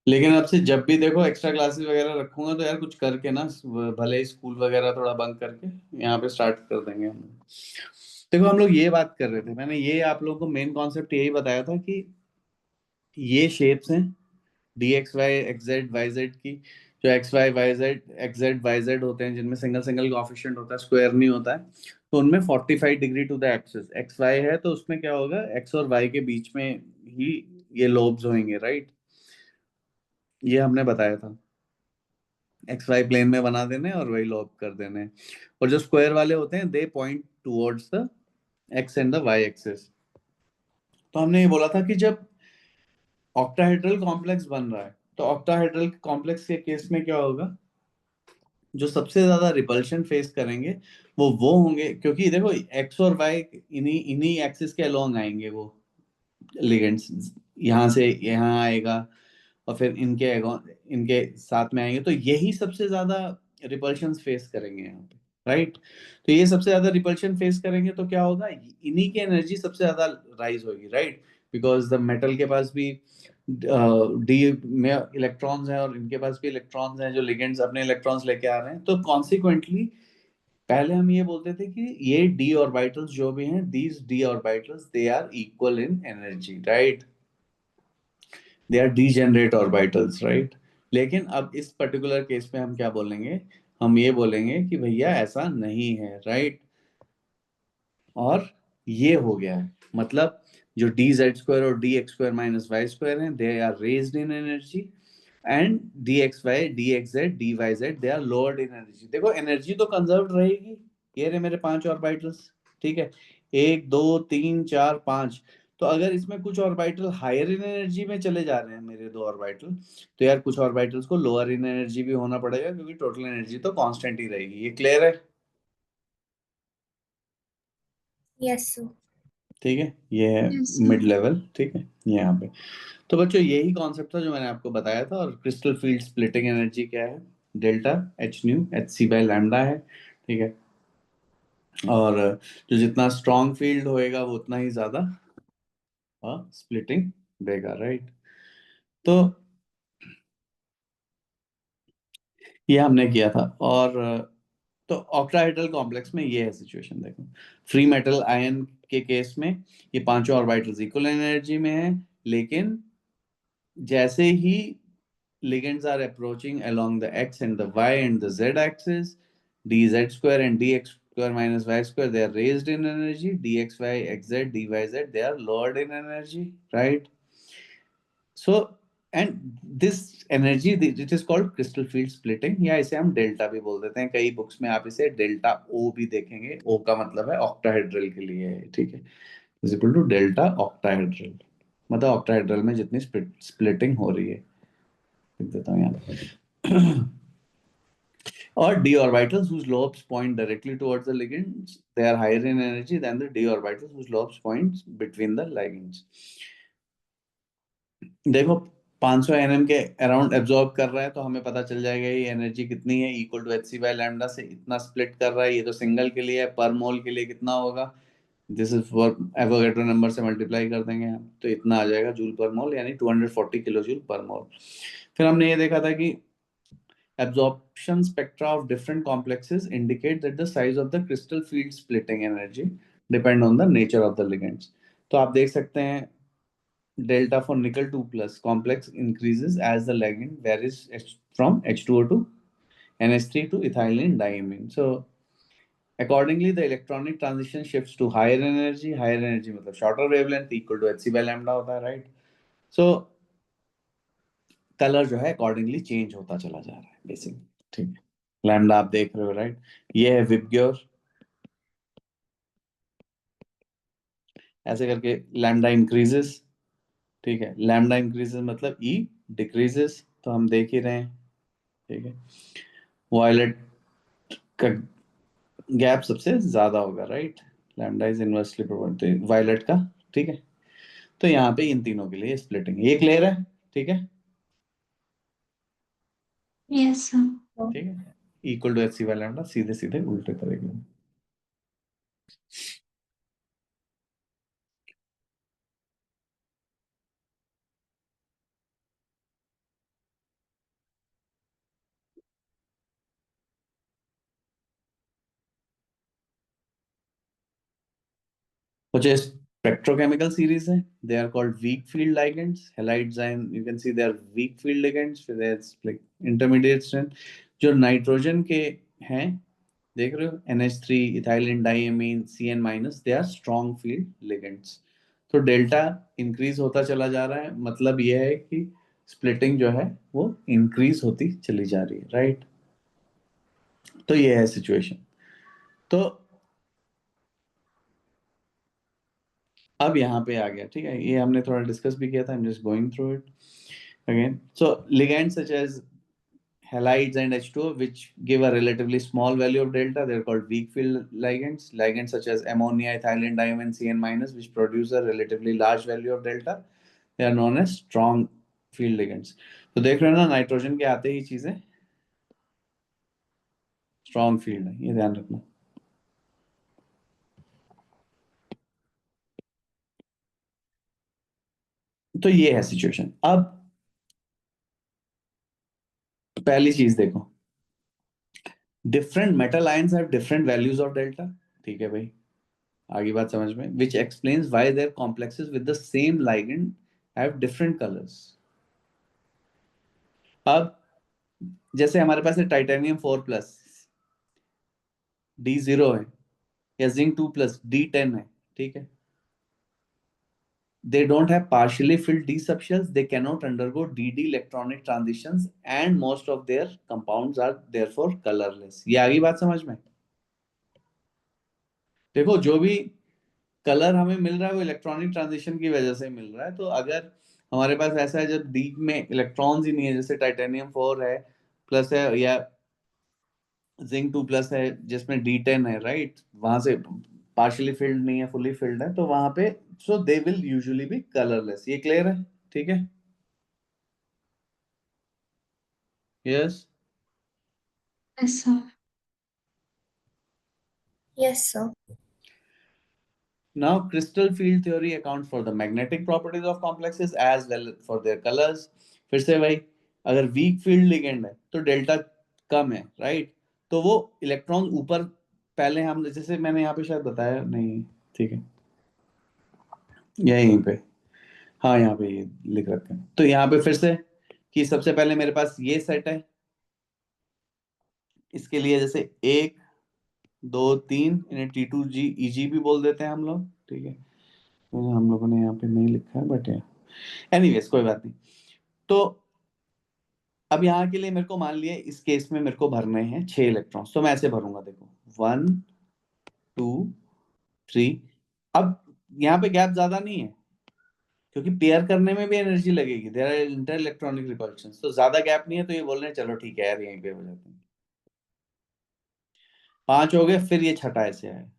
लेकिन अब से जब भी देखो एक्स्ट्रा क्लासेस वगैरह रखूंगा तो यार कुछ करके ना, भले ही स्कूल वगैरह थोड़ा बंक करके यहाँ पे स्टार्ट कर देंगे हम। देखो हम लोग ये बात कर रहे थे, मैंने ये आप लोगों को मेन कॉन्सेप्ट यही बताया था कि ये शेप्स हैं D x Y X Z Y Z की। जो X Y Y Z X Z Y Z होते हैं जिनमें सिंगल सिंगल कोएफिशिएंट होता है, स्क्वायर नहीं होता है, तो उनमें 45 degree to the axis. X Y है तो उसमें क्या होगा, एक्स और वाई के बीच में ही ये लोब्स होंगे, राइट। ये हमने बताया था, एक्स वाई प्लेन में बना देने और वही लॉग कर देने। और जो स्क्वायर वाले होते हैं they point towards the X and the Y axis. तो हमने ये बोला था कि जब ऑक्टाहेड्रल कॉम्प्लेक्स बन रहा है तो ऑक्टाहेड्रल कॉम्प्लेक्स के केस में क्या होगा, जो सबसे ज्यादा रिपल्शन फेस करेंगे वो होंगे, क्योंकि देखो एक्स और वाई इन्हीं इन्हीं एक्सिस के अलोंग आएंगे वो लिगेंड्स, यहाँ से यहाँ आएगा और फिर इनके साथ में आएंगे, तो यही सबसे ज्यादा रिपल्शन फेस करेंगे यहाँ पे, राइट। तो ये सबसे ज्यादा रिपल्शन फेस करेंगे तो क्या होगा, इन्हीं की एनर्जी सबसे ज्यादा राइज होगी, राइट। बिकॉज द मेटल के पास भी डी में इलेक्ट्रॉन्स हैं और इनके पास भी इलेक्ट्रॉन्स हैं, जो लिगेंड्स अपने इलेक्ट्रॉन्स लेके आ रहे हैं, तो कॉन्सिक्वेंटली पहले हम ये बोलते थे कि ये डी ऑर्बिटल्स जो भी हैं, these D orbitals they are equal in energy, right. They are degenerate orbitals, right. लेकिन अब इस पर्टिकुलर केस में हम क्या बोलेंगे, हम ये बोलेंगे कि भैया ऐसा नहीं है, राइट। और ये हो गया है, मतलब जो डी जेड स्क्वायर और D X square minus Y square है they are raised in energy, and D x Y D X Z D Y Z they are lowered in energy. देखो एनर्जी तो कंजर्व रहेगी, ये रहे मेरे पांच orbitals, ठीक है, एक दो तीन चार पांच। तो अगर इसमें कुछ ऑर्बिटल हायर इन एनर्जी में चले जा रहे हैं मेरे दो ऑर्बिटल, तो यार कुछ ऑर्बिटल्स को लोअर इन एनर्जी भी होना पड़ेगा, क्योंकि टोटल एनर्जी तो कांस्टेंट ही रहेगी। ये क्लियर है? Yes sir. ठीक है, ये है यस मिड सर। लेवल, ठीक है, ये यहाँ पे। तो बच्चों यही कॉन्सेप्ट था जो मैंने आपको बताया था। और क्रिस्टल फील्ड स्प्लिटिंग एनर्जी क्या है, delta H nu H C by lambda है, ठीक है। और जो जितना स्ट्रॉन्ग फील्ड होएगा वो उतना ही ज्यादा स्प्लिटिंग देगा, राइट। तो ये हमने किया था। और तो ऑक्टाहेड्रल कॉम्प्लेक्स में ये है सिचुएशन, देखो फ्री मेटल आयन के केस में ये पांचों ऑर्बिटल्स इक्वल एनर्जी में है, लेकिन जैसे ही ligands are approaching along the x and the y and the z axis, dz square and dx square minus y square, they are raised in energy, dxy xz dyz they are lowered in energy, right. So and this energy it is called crystal field splitting, या इसे हम delta भी बोल देते हैं, कई books में आप इसे डेल्टा ओ भी देखेंगे, ओ का मतलब है ऑक्टाहेड्रल के लिए है, ठीक है, is equal to delta octahedral, मतलब ऑक्टाहेड्रल में जितनी स्प्लिटिंग हो रही है, लिख देता हूँ यहाँ। or d orbitals whose lobes point directly towards the ligands, they are higher in energy than the d orbitals whose lobes points between the ligands। देखो 500 nm के अराउंड एब्जॉर्ब कर रहा है तो हमें पता चल जाएगा ये एनर्जी कितनी है, equal to H C by lambda से इतना स्प्लिट कर रहा है, ये तो सिंगल के लिए है, पर मोल के लिए कितना होगा, this is for Avogadro number से मल्टीप्लाई कर देंगे हम तो इतना आ जाएगा जूल पर मोल, यानी 240 किलो जूल पर मोल। फिर हमने ये देखा था कि absorption spectra of different complexes indicate that the size of the crystal field splitting energy depend on the nature of the ligands। तो आप देख सकते हैं delta for nickel 2 plus complex increases as the ligand varies from H2O to NH3 to ethylene diamine। So accordingly the electronic transition shifts to higher energy मतलब shorter wavelength equal to hc by lambda होता है, right। So colour जो है accordingly change होता चला जा रहा है बेसिक, ठीक है। लैम्डा आप देख रहे हो, राइट, ये है विबग्योर, ऐसे करके लैम्डा इंक्रीजेस, ठीक है, लैम्डा इंक्रीजेस मतलब ई डिक्रीजेस, तो हम देख ही रहे हैं, ठीक है। वायलेट का गैप सबसे ज्यादा होगा, right, lambda is inversely proportional violet का, ठीक है। तो यहाँ पे इन तीनों के लिए स्प्लिटिंग ये क्लियर है, ठीक है, यस सर। ठीक है, equal to H C by lambda, सीधे सीधे उल्टे करेंगे। which is spectrochemical series है. They are called weak field ligands. Halides and you can see they are weak field ligands. फिर there's like intermediate strength. जो nitrogen के हैं, देख रहे हो, NH3 ethylene diamine CN minus, they are strong field ligands. तो delta increase होता चला जा रहा है, मतलब यह है कि स्प्लिटिंग जो है वो इंक्रीज होती चली जा रही है, राइट. तो ये है सिचुएशन. तो अब यहाँ पे आ गया, ठीक है, ये हमने थोड़ा डिस्कस भी किया था. I am just going through it again. So ligands such as halides and H2O, which give a relatively small value of delta, they're called weak field ligands. Ligands such as ammonia, ethylene diamine, CN minus, which produce a relatively large value of delta, they are known as strong field ligands. तो देख रहे हो ना, nitrogen के आते ही चीजें strong field है, ये ध्यान रखना. तो ये है सिचुएशन. अब पहली चीज देखो, different metal ions have different values of delta. ठीक है भाई, आगे बात समझ में. Which explains why their complexes with the same ligand have different colours. अब जैसे हमारे पास है टाइटेनियम 4+, D0 है, या जिंक 2+, D10 है, ठीक है. They don't have partially filled d subshells. They cannot undergo dd electronic transitions, and most of their compounds are therefore colorless. ये आगे बात समझ में. देखो, जो भी कलर हमें मिल रहा है वो इलेक्ट्रॉनिक ट्रांजिशन की वजह से मिल रहा है. तो अगर हमारे पास ऐसा है जब डी में इलेक्ट्रॉन्स ही नहीं है, जैसे टाइटेनियम 4 है प्लस है, या जिंक 2+ है जिसमें D10 है, राइट, वहां से पार्शियली फिल्ड नहीं है, फुली फिल्ड है, तो वहां पे so they will usually be colourless. ये क्लियर है? ठीक है. Yes. Yes, sir. Yes, sir. Now, crystal field theory accounts for the magnetic properties of complexes as well for their colors. फिर से भाई, अगर वीक फील्ड लिगेंड है तो डेल्टा कम है, राइट. तो वो इलेक्ट्रॉन ऊपर, पहले हम जैसे मैंने यहाँ पे शायद बताया नहीं, ठीक है, यहीं पे, हाँ यहाँ पे ये लिख रखा है. तो यहाँ पे फिर से कि सबसे पहले मेरे पास ये सेट है, इसके लिए जैसे 1 2 3, इन्हें T2G भी बोल देते हैं हम लोग, ठीक है. हम लोगों ने यहाँ पे नहीं लिखा है, बट एनीवेज कोई बात नहीं. तो अब यहाँ के लिए मेरे को मान लिया इस केस में मेरे को भरने हैं 6 इलेक्ट्रॉन्स, तो मैं ऐसे भरूंगा, देखो 1 2 3. अब यहाँ पे गैप ज्यादा नहीं है, क्योंकि पेयर करने में भी एनर्जी लगेगी. There are inter electronic repulsions, तो ज्यादा गैप नहीं है. तो ये बोल रहे हैं चलो ठीक है यार, यहीं पे हो जाते हैं. 5 हो गए, फिर ये छठा ऐसे है.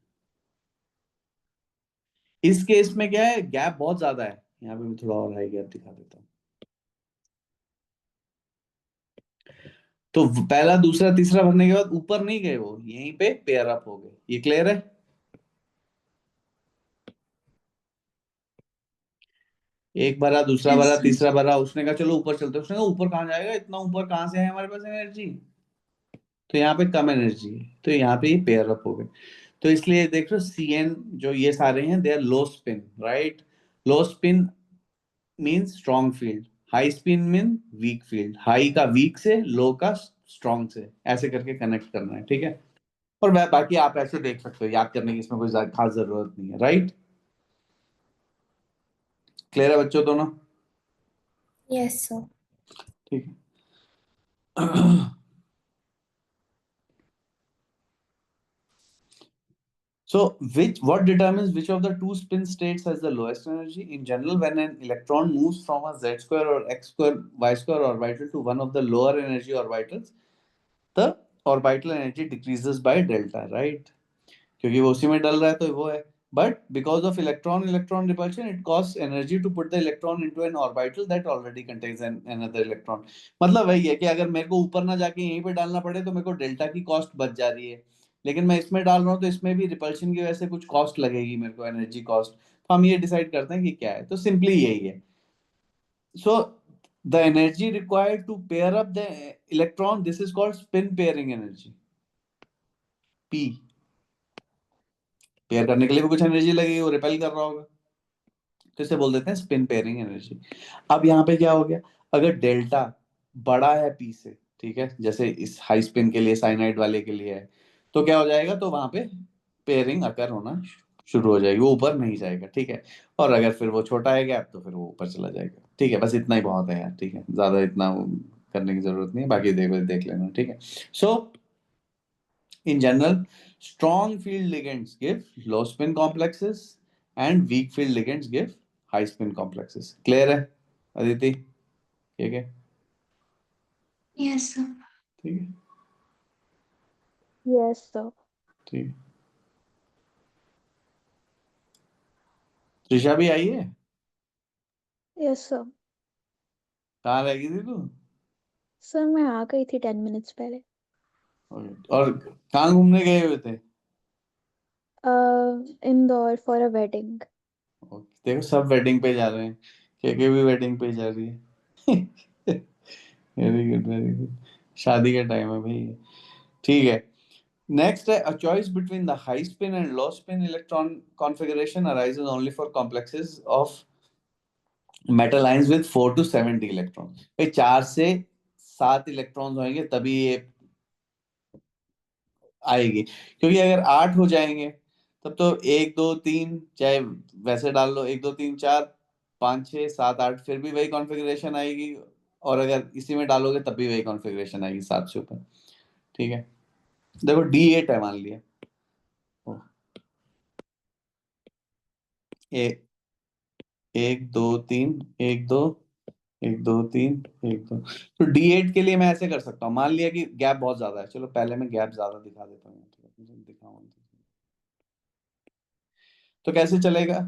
इस केस में क्या है, गैप बहुत ज्यादा है. यहाँ पे मैं थोड़ा और हाई गैप दिखा देता हूँ. तो पहला दूसरा तीसरा भरने के बाद ऊपर नहीं गए, वो यहीं पे पेयर अप हो गए. ये क्लियर है? एक भरा, दूसरा Yes, भरा, sir. तीसरा भरा, उसने कहा चलो ऊपर चलते हैं. उसने कहा ऊपर कहाँ जाएगा, इतना ऊपर कहाँ से है हमारे पास एनर्जी. तो यहाँ पे कम एनर्जी है, तो यहाँ पे ये पेयर अप हो गए. तो इसलिए देख रहे हो, CN जो ये सारे हैं, they are low spin, right. Low spin means strong field, high spin mean weak field. High का वीक से, लो का स्ट्रॉन्ग से, ऐसे करके कनेक्ट करना है, ठीक है. और बाकी आप ऐसे देख सकते हो, याद करने की इसमें कोई खास जरूरत नहीं है, राइट. क्लियर है बच्चों दोनों? Yes, sir. ठीक है. So, what determines which of the two spin states has the lowest energy? In general, when an electron moves from a z square or x square y square orbital to one of the lower energy orbitals, the orbital energy decreases by delta, right? क्योंकि वो उसी में डल रहा है, तो वो है. But because of electron repulsion, it costs energy to put the electron into an orbital that already contains another electron. मतलब वही है कि अगर मेरे को ऊपर ना जाके यहीं पे डालना पड़े, तो मेरे को डेल्टा की कॉस्ट बच जा रही है. लेकिन मैं इसमें डाल रहा हूँ, तो इसमें भी रिपल्शन की वजह से कुछ कॉस्ट लगेगी मेरे को, एनर्जी कॉस्ट. तो हम ये डिसाइड करते हैं कि क्या है. तो सिंपली यही है. So the energy required to pair up the electron, this is called spin pairing energy, P. Pair करने के लिए भी कुछ एनर्जी लगेगी, वो रिपेल कर रहा होगा, तो इसे बोल देते हैं स्पिन पेयरिंग एनर्जी। अब यहाँ पे क्या हो गया, अगर डेल्टा बड़ा है पी से, ठीक है, जैसे इस हाई स्पिन के लिए साइनाइड वाले के लिए है, तो क्या हो जाएगा, तो वहां पे पेयरिंग अकर होना शुरू हो जाएगी, वो ऊपर नहीं जाएगा, ठीक है। और अगर फिर वो छोटा है गैप, तो फिर वो ऊपर चला जाएगा, ठीक है। बस इतना ही बहुत है यार, ठीक है, ज्यादा इतना वो करने की जरूरत नहीं है, बाकी देखो देख लेना, ठीक है। सो in general, strong field ligands give low spin complexes and weak field ligands give high spin complexes. Clear है अदिति? ठीक है, Yes, sir. ठीक है, Yes, sir. ठीक है। त्रिशा भी आई है? Yes, sir. कहाँ रह गई थी तू? सर मैं आ गई थी 10 मिनट्स पहले। Okay. और कहाँ घूमने गए हुए थे? Indore for a wedding. Okay. देखो सब वेडिंग पे जा रहे हैं, के भी वेडिंग पे जा रही है। Very good, very good. शादी का टाइम है भाई, ठीक है। Next, a choice between the high spin and low spin electron configuration arises only for complexes of metal ions with 4 to 7 d electrons। भाई 4 से 7 इलेक्ट्रॉन्स होंगे तभी ये आएगी, क्योंकि अगर 8 हो जाएंगे तब तो 1 2 3, चाहे वैसे डाल लो, 1 2 3 4 5 6 7 8, फिर भी वही कॉन्फ़िगरेशन आएगी। और अगर इसी में डालोगे तब भी वही कॉन्फ़िगरेशन आएगी 7 से ऊपर, ठीक है। देखो D8 है मान लिया, ओ, ए, 1 2 3, 1 2, 1 2 3, 1 2, तो D8 के लिए मैं ऐसे कर सकता हूँ, मान लिया कि गैप बहुत ज्यादा है, चलो पहले मैं गैप ज्यादा दिखा देता हूँ, दिखाऊँ तो कैसे चलेगा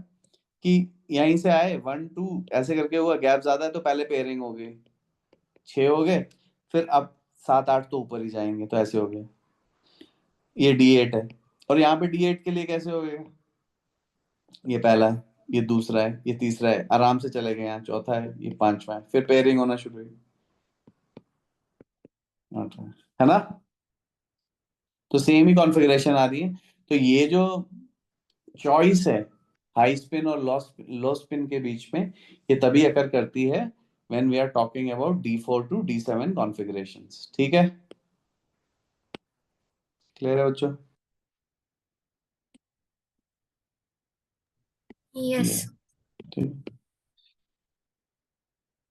कि यहीं से आए 1 2 ऐसे करके हुआ, गैप ज्यादा है तो पहले पेयरिंग हो गई, 6 हो गए, फिर अब 7 8 तो ऊपर ही जाएंगे, तो ऐसे हो गए, ये D8 है। और यहाँ पे D8 के लिए कैसे हो गए, ये पहला है, ये दूसरा है, ये तीसरा है, आराम से चले गए, यहाँ चौथा है, ये पांचवा है, फिर पेयरिंग होना शुरू हुई, है ना। तो सेम ही कॉन्फ़िगरेशन आ रही है। तो ये जो चॉइस है हाई स्पिन और लो स्पिन के बीच में, ये तभी अकर करती है when we are talking about D4 to D7 configurations, ठीक है। क्लियर है बच्चों? Yes, clear, sir. ठीक।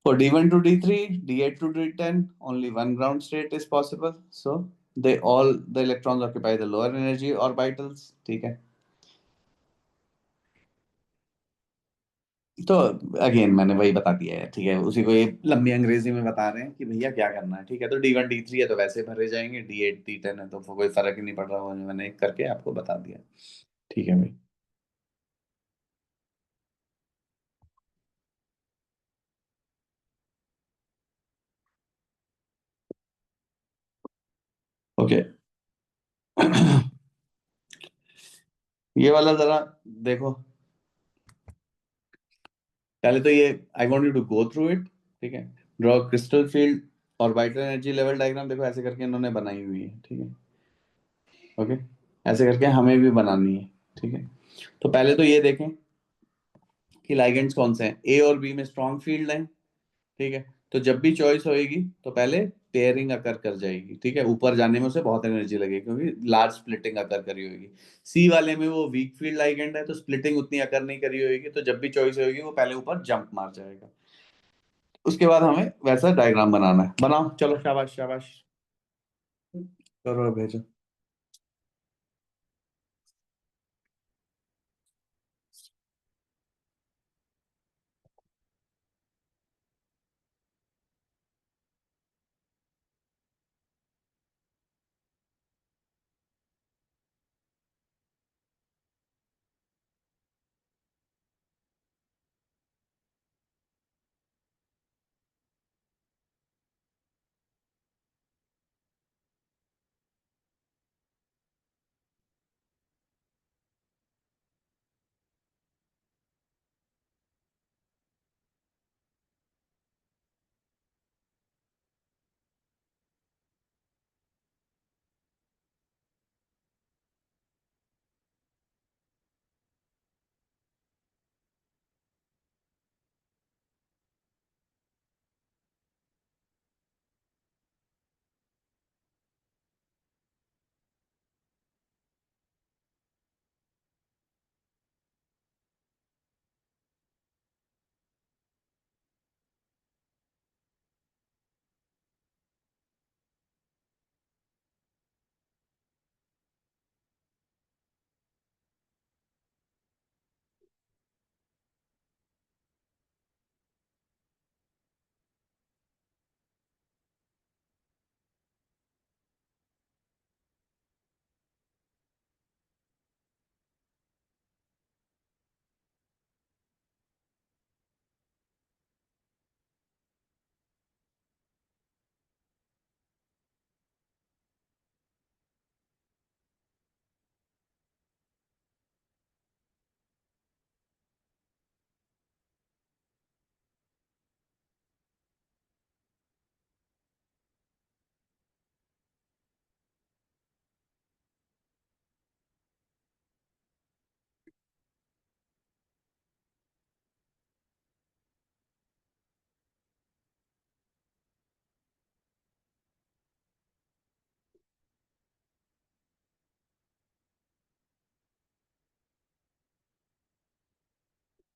For D1 to D3, D8 to D10, only one ground state is possible. So the electrons occupy the lower energy orbitals, ठीक है। तो again मैंने वही बता दिया है, ठीक है, उसी को ये लंबी अंग्रेजी में बता रहे हैं कि भैया क्या करना है, ठीक है। तो D1 D3 है तो वैसे भरे जाएंगे, D8 D10 है तो कोई फर्क ही नहीं पड़ रहा, वो मैंने एक करके आपको बता दिया, ठीक है भाई। ओके। ये वाला जरा देखो, पहले तो ये I want you to go through it, ठीक है। ड्रॉ क्रिस्टल फील्ड और वाइटर एनर्जी लेवल डायग्राम, देखो ऐसे करके इन्होंने बनाई हुई है, ठीक है, ओके। ऐसे करके हमें भी बनानी है, ठीक है। तो पहले तो ये देखें कि लाइगेंड्स कौन से हैं, ए और बी में स्ट्रॉन्ग फील्ड है, ठीक है। तो जब भी चॉइस होएगी तो पहले पेयरिंग अकर कर जाएगी, ठीक है, ऊपर जाने में उसे बहुत एनर्जी लगेगी क्योंकि लार्ज स्प्लिटिंग अकर करी होगी। सी वाले में वो वीक फील्ड लाइगेंड है तो स्प्लिटिंग उतनी अकर नहीं करी होगी, तो जब भी चॉइस होगी वो पहले ऊपर जंप मार जाएगा। उसके बाद हमें वैसा डायग्राम बनाना है, बनाओ चलो, शाबाश शाबाश, करो भेजो।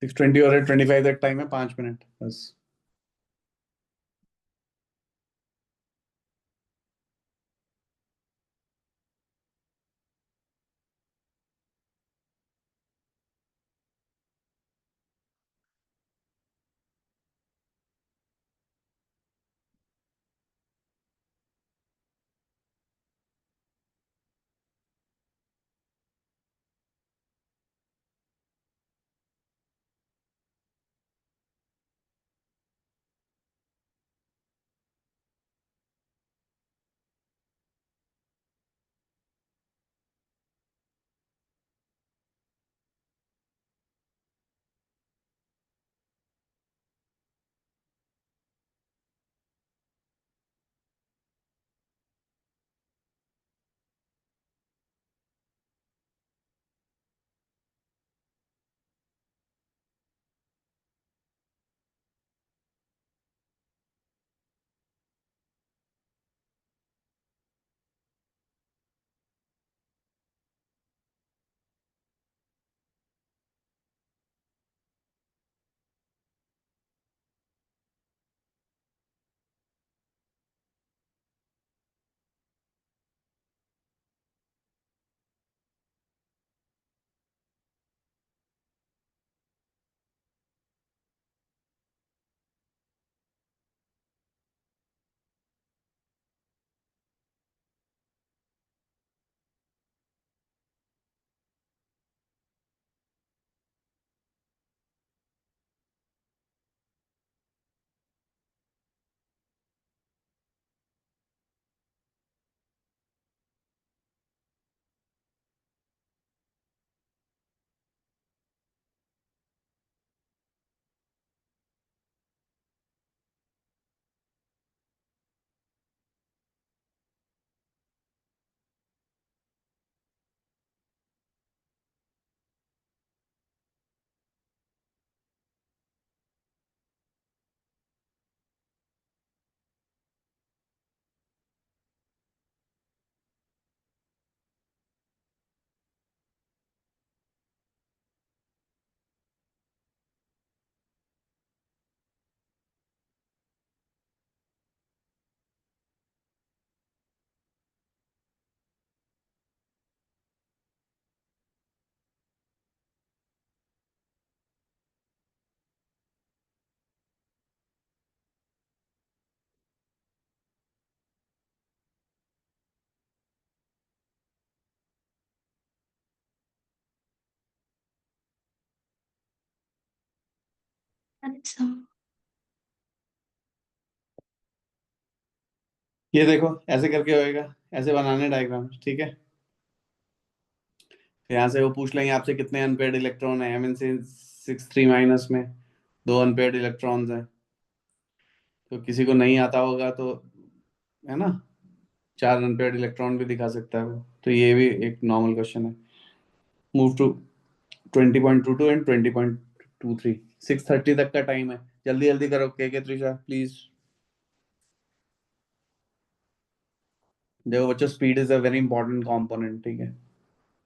6:20 और 25 तक टाइम है, 5 मिनट बस। अच्छा। ये देखो ऐसे करके होएगा, ऐसे बनाने डायग्राम, ठीक है। तो यहाँ से वो पूछ लेंगे आपसे कितने अनपेड इलेक्ट्रॉन है, Mn6 3 में 2 अनपेड इलेक्ट्रॉन्स हैं। तो किसी को नहीं आता होगा तो, है ना, 4 अनपेड इलेक्ट्रॉन भी दिखा सकता है वो। तो ये भी एक नॉर्मल क्वेश्चन है। Move to 20.22 and 20.23। 6:30 तक का टाइम है, जल्दी जल्दी करो के त्रिशा प्लीज। देखो बच्चों, speed is a very important component, ठीक है।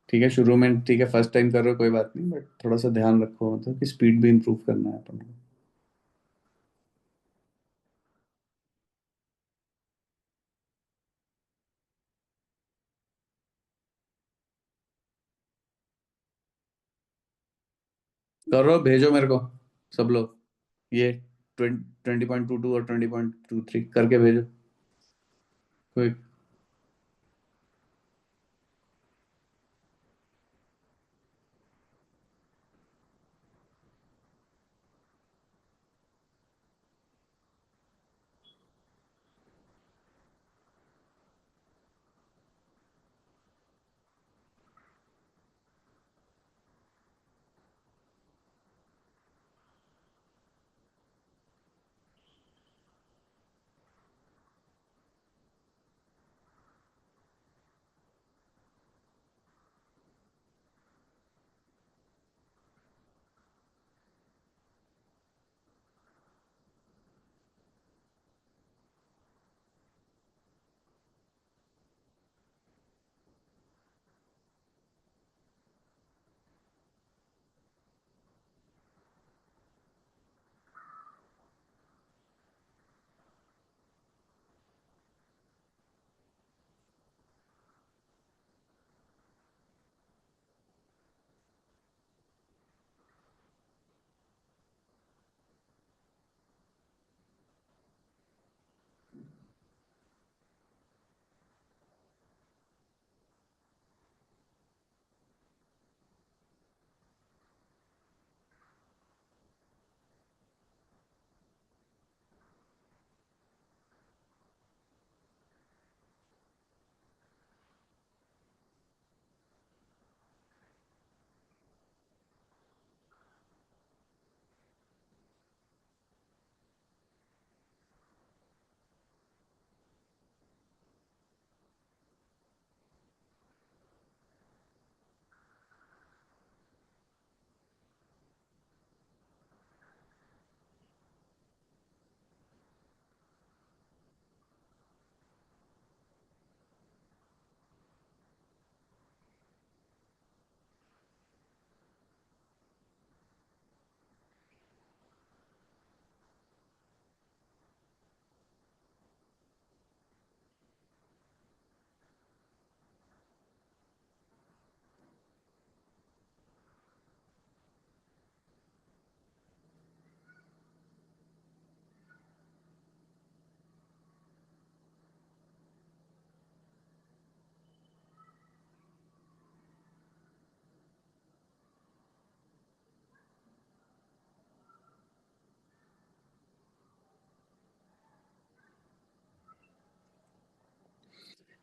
ठीक है, शुरू में ठीक है, फर्स्ट टाइम कर रहे हो कोई बात नहीं, बट थोड़ा सा ध्यान रखो, मतलब कि स्पीड भी इंप्रूव करना है अपन को। करो, भेजो मेरे को सब लोग, ये 20.22 और 20.23 करके भेजो कोई।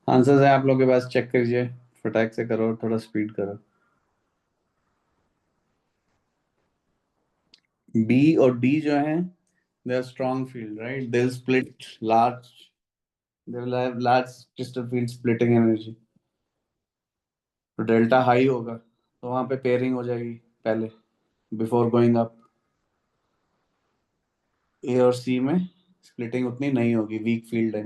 आंसर्स है आप लोग के पास, चेक करिए, फटाक से करो, थोड़ा स्पीड करो। बी और डी जो है, they are strong field, right, they will split large, they will have large crystal field splitting energy. तो डेल्टा हाई होगा, तो वहां पे पेयरिंग हो जाएगी पहले, बिफोर गोइंग अप। ए और सी में स्प्लिटिंग उतनी नहीं होगी, वीक फील्ड है।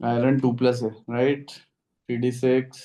आयरन 2+ है, राइट, Pd6।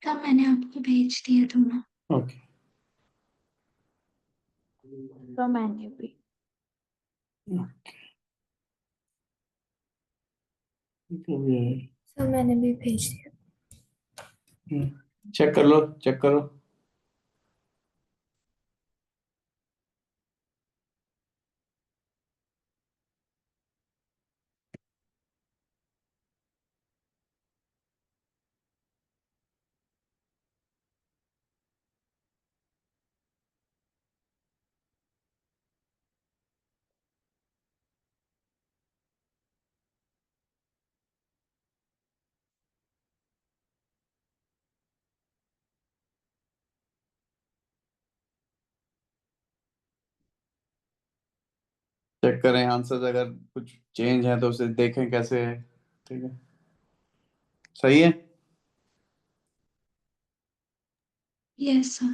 तब मैंने आपको भेज दिया दोनों। ओके तो मैंने भी। सब मैंने भी भेज दिया। चेक कर लो, चेक करो। चेक करें आंसर्स, अगर कुछ चेंज है तो उसे देखें कैसे है। ठीक है, सही है। Yes sir.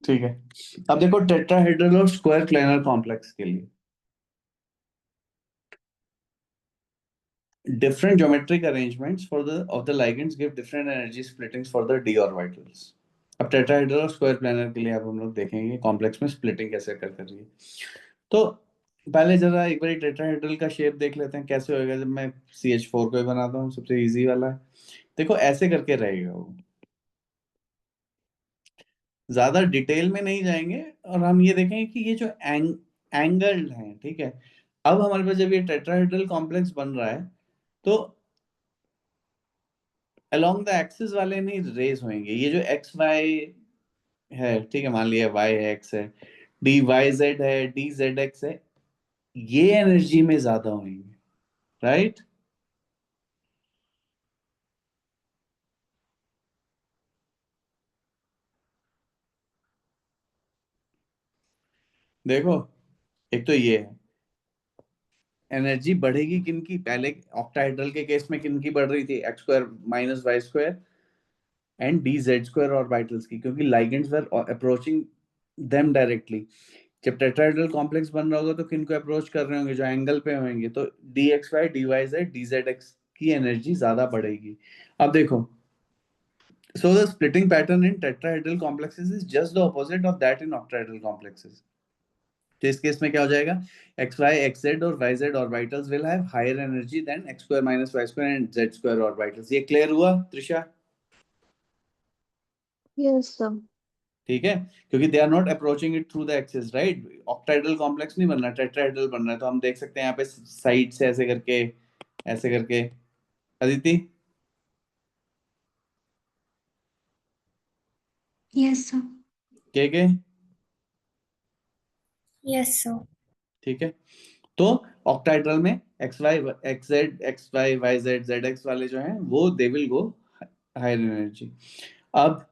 ठीक है, अब देखो टेट्राहेड्रल और स्क्वायर प्लेनर कॉम्प्लेक्स के लिए different geometric arrangements for the of the ligands give different energy splittings for the d orbitals. अब टेट्राहेड्रल और स्क्वायर प्लेनर के लिए अब हम लोग देखेंगे कॉम्प्लेक्स में स्प्लिटिंग कैसे कर कर रही है। तो पहले जरा एक बार टेट्राहेड्रल का शेप देख लेते हैं कैसे होएगा जब मैं CH4 को ही बनाता हूँ, सबसे इजी वाला है। देखो ऐसे करके रहेगा वो, ज्यादा डिटेल में नहीं जाएंगे और हम ये देखेंगे कि ये जो एंगल है, ठीक है। अब हमारे पास जब ये टेट्राहेड्रल कॉम्प्लेक्स बन रहा है तो अलोंग द एक्सिस वाले नहीं रेज होंगे, ये जो एक्स वाई है, ठीक है, मान लिया वाई है, एक्स है, डी वाई जेड है, डी जेड एक्स है, ये एनर्जी में ज्यादा होंगे, राइट। देखो एक तो ये है, एनर्जी बढ़ेगी किनकी, पहले ऑक्टाहेड्रल के केस में किनकी बढ़ रही थी, x square minus Y square and d Z square orbitals की, क्योंकि ligands were approaching them directly. जब टेट्राहेड्रल कॉम्प्लेक्स बन रहा होगा तो किनको अप्रोच कर रहे होंगे, जो एंगल पे होंगे, तो d x Y d Y z d z x की एनर्जी ज्यादा बढ़ेगी। अब देखो, so the splitting pattern in tetrahedral complexes is just the opposite of that in octahedral complexes. तो इस केस में क्या हो जाएगा, एक्स वाई एक्स जेड और Y Z orbitals will have higher energy than X square minus Y square and Z square orbitals. ये clear हुआ Trisha? Yes sir. ठीक है, क्योंकि they are not approaching it through the axis, right. Octahedral complex नहीं बन रहा, tetrahedral बन रहा है, तो हम देख सकते हैं यहाँ पे साइड से ऐसे करके अदिति। Yes sir. के यस सर। ठीक है, तो ऑक्टाहेड्रल में X Y X Z X Y Y Z Z X वाले जो हैं वो they will go higher energy. अब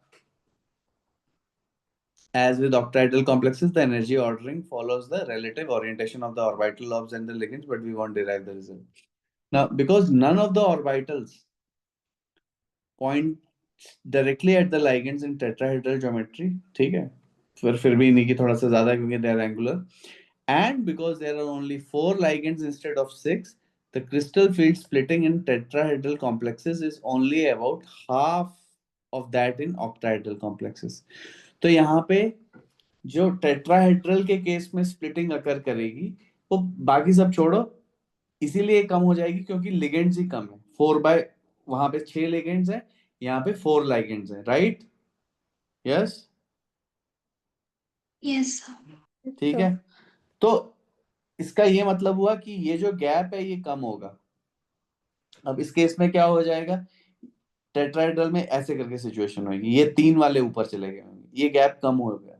as with octahedral complexes the energy ordering follows the relative orientation of the orbital lobes and the ligands, but we won't derive the result now because none of the orbitals point directly at the ligands in tetrahedral geometry, ठीक है, फिर भी इन्हीं की थोड़ा सा ज्यादा क्योंकि they are angular, and because there are only 4 ligands instead of 6, the crystal field splitting in tetrahedral complexes is only about half of that in octahedral complexes. तो यहाँ पे जो टेट्राहेड्रल के केस में स्प्लिटिंग अकर करेगी वो बाकी सब छोड़ो, इसीलिए कम हो जाएगी क्योंकि लिगेंड्स ही कम है, 4 बाय वहां पे 6 लिगेंड्स है, यहाँ पे 4 लिगेंड्स है, राइट। Yes, yes sir. ठीक है, तो इसका ये मतलब हुआ कि ये जो गैप है ये कम होगा। अब इस केस में क्या हो जाएगा, टेट्राहेड्रल में ऐसे करके सिचुएशन होगी, ये 3 वाले ऊपर चले गए होंगे, ये गैप कम हो गया।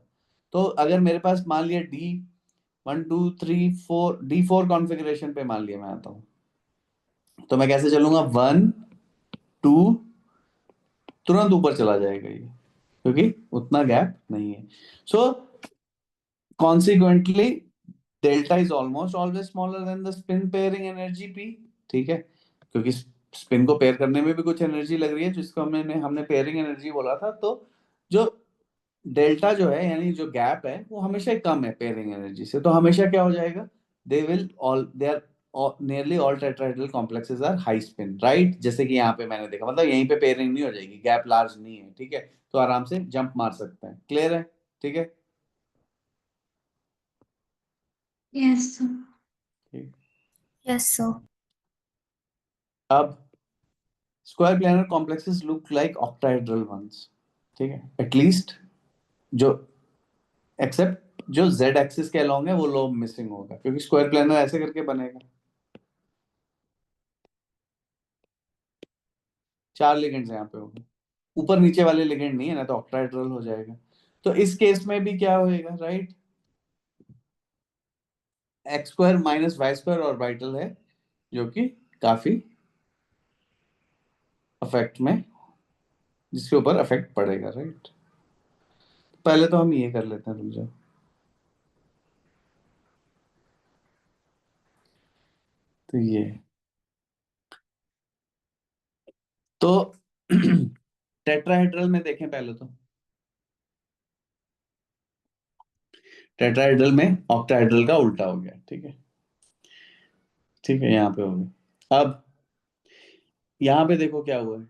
तो अगर मेरे पास मान लिया D1 2 3 4 D4 कॉन्फ़िगरेशन पे मान लिया मैं आता हूँ, तो मैं कैसे चलूंगा, 1 2 तुरंत ऊपर चला जाएगा ये, क्योंकि उतना गैप नहीं है। So consequently delta is almost always smaller than the spin pairing energy P, ठीक है, क्योंकि स्पिन को पेयर करने में भी कुछ एनर्जी लग रही है जिसको हमने पेयरिंग एनर्जी बोला था। तो जो डेल्टा जो है यानी जो गैप है वो हमेशा कम है पेयरिंग एनर्जी से, तो हमेशा क्या हो जाएगा, they will all they are nearly all tetrahedral complexes are high spin, right? जैसे कि यहाँ पे मैंने देखा, मतलब यहीं पे पेयरिंग नहीं हो जाएगी, गैप लार्ज नहीं है, ठीक है, तो आराम से जंप मार सकते हैं। क्लियर है? ठीक है। Yes, sir. ठीक। Yes, sir. अब square planar complexes look like octahedral ones, ठीक है, एटलीस्ट जो, एक्सेप्ट जो जेड एक्सिस के अलोंग है वो लोब मिसिंग होगा, क्योंकि स्क्वायर प्लेनर ऐसे करके बनेगा, 4 लिगेंड्स यहाँ पे होंगे, ऊपर नीचे वाले लिगेंड नहीं है ना, तो ऑक्टाहेड्रल हो जाएगा। तो इस केस में भी क्या होएगा, right, x square minus Y square orbital है, जो कि काफी अफेक्ट में, जिसके ऊपर अफेक्ट पड़ेगा, राइट। पहले तो हम ये कर लेते हैं, रुक जाओ। तो ये तो टेट्राहेड्रल में देखें पहले तो, टेट्राहेड्रल में ऑक्टाहेड्रल का उल्टा हो गया, ठीक है, ठीक है, यहाँ पे हो गया। अब यहाँ पे देखो क्या हुआ है,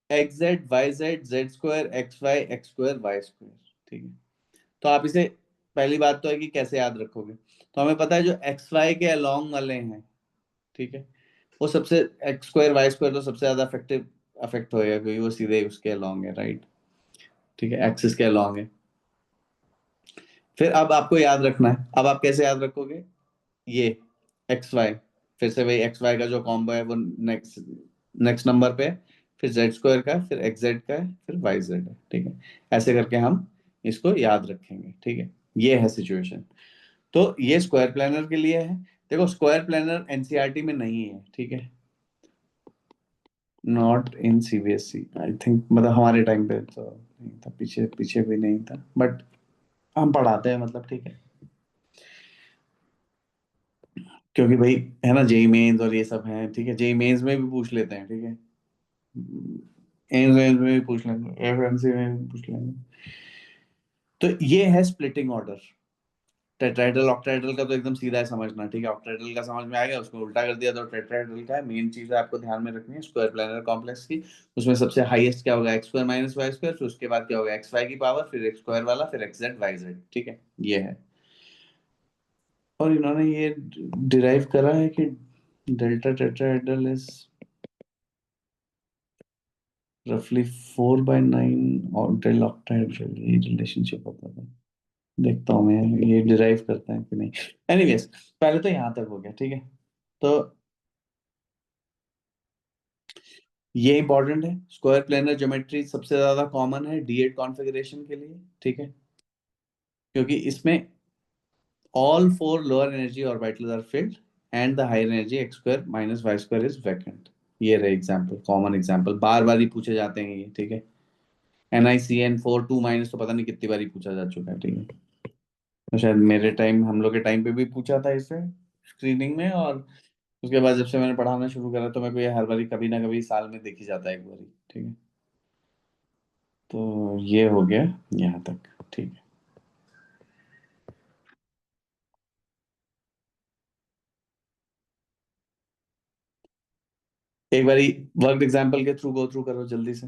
x Z Y Z z square x square y square, ठीक है। तो आप इसे, पहली बात तो है कि कैसे याद रखोगे, तो हमें पता है जो एक्स वाई के अलोंग वाले हैं, ठीक है, वो सबसे, एक्स स्क्वायर वाई स्क्वायर तो सबसे ज्यादा अफेक्ट होएगा, क्योंकि वो सीधे उसके अलोंग है, राइट, ठीक है, एक्सिस के अलोंग है। फिर अब आपको याद रखना है, अब आप कैसे याद रखोगे, ये एक्स वाई, फिर से वही एक्स वाई का जो कॉम्बो है वो नेक्स्ट नेक्स्ट नंबर पे है, फिर जेड स्क्वायर का है, फिर एक्स जेड का है, फिर वाई जेड है, ठीक है, ऐसे करके हम इसको याद रखेंगे, ठीक है। ये है सिचुएशन। तो ये स्क्वायर प्लानर के लिए है। देखो स्क्वायर प्लानर एनसीईआरटी में नहीं है, ठीक है, not in CBSE I think, मतलब हमारे टाइम पे तो नहीं था, पीछे पीछे भी नहीं था, बट हम पढ़ाते हैं, मतलब ठीक है, क्योंकि भाई है ना, जेई मेंस और ये सब है, ठीक है, जेई मेंस में भी पूछ लेते हैं, ठीक है, एम्स वेम्स में भी पूछ लेंगे, एफएमसी में भी पूछ लेंगे। तो ये है स्प्लिटिंग ऑर्डर। टेट्राहेड्रल ऑक्टाहेड्रल का तो एकदम सीधा है समझना, ठीक है, ऑक्टाहेड्रल का समझ में आ गया, उसको उल्टा कर दिया तो टेट्राहेड्रल का है। मेन चीज आपको ध्यान में रखनी है स्क्वायर प्लानर कॉम्प्लेक्स की, उसमें सबसे हाईएस्ट क्या होगा, x square minus Y square, फिर उसके बाद क्या होगा, एक्स वाई की पावर, फिर एक्स स्क्वायर वाला, फिर एक्स जेड वाई जेड, ठीक है, ये है। और इन्होंने ये डिराइव करा है कि डेल्टा टेट्राहेड्रल इज रफली 4/9 और डेल ऑक्टाहेड्रल, ये रिलेशनशिप होता था। देखता हूँ मैं ये डिराइव करते हैं कि नहीं। एनीवेज, पहले तो यहाँ तक हो गया, ठीक है। तो ये इंपॉर्टेंट है, स्क्वायर प्लेनर ज्योमेट्री सबसे ज्यादा कॉमन है D8 कॉन्फ़िगरेशन के लिए, ठीक है, क्योंकि इसमें all 4 lower energy orbitals are filled and the higher energy x square minus Y square is vacant. ये रहे एग्जांपल, कॉमन एग्जांपल, बार बार ही पूछे जाते हैं ये, ठीक है। NiCN4 2 माइनस तो पता नहीं कितनी बार पूछा जा चुका है, ठीक है, तो शायद मेरे टाइम, हम लोग के टाइम पे भी पूछा था इसे स्क्रीनिंग में, और उसके बाद जब से मैंने पढ़ाना शुरू करा तो मेरे को ये हर बारी कभी ना कभी साल में देखी जाता है एक बारी, ठीक है। तो ये हो गया यहाँ तक, ठीक है। एक बारी वर्क एग्जांपल के थ्रू गो थ्रू करो जल्दी से।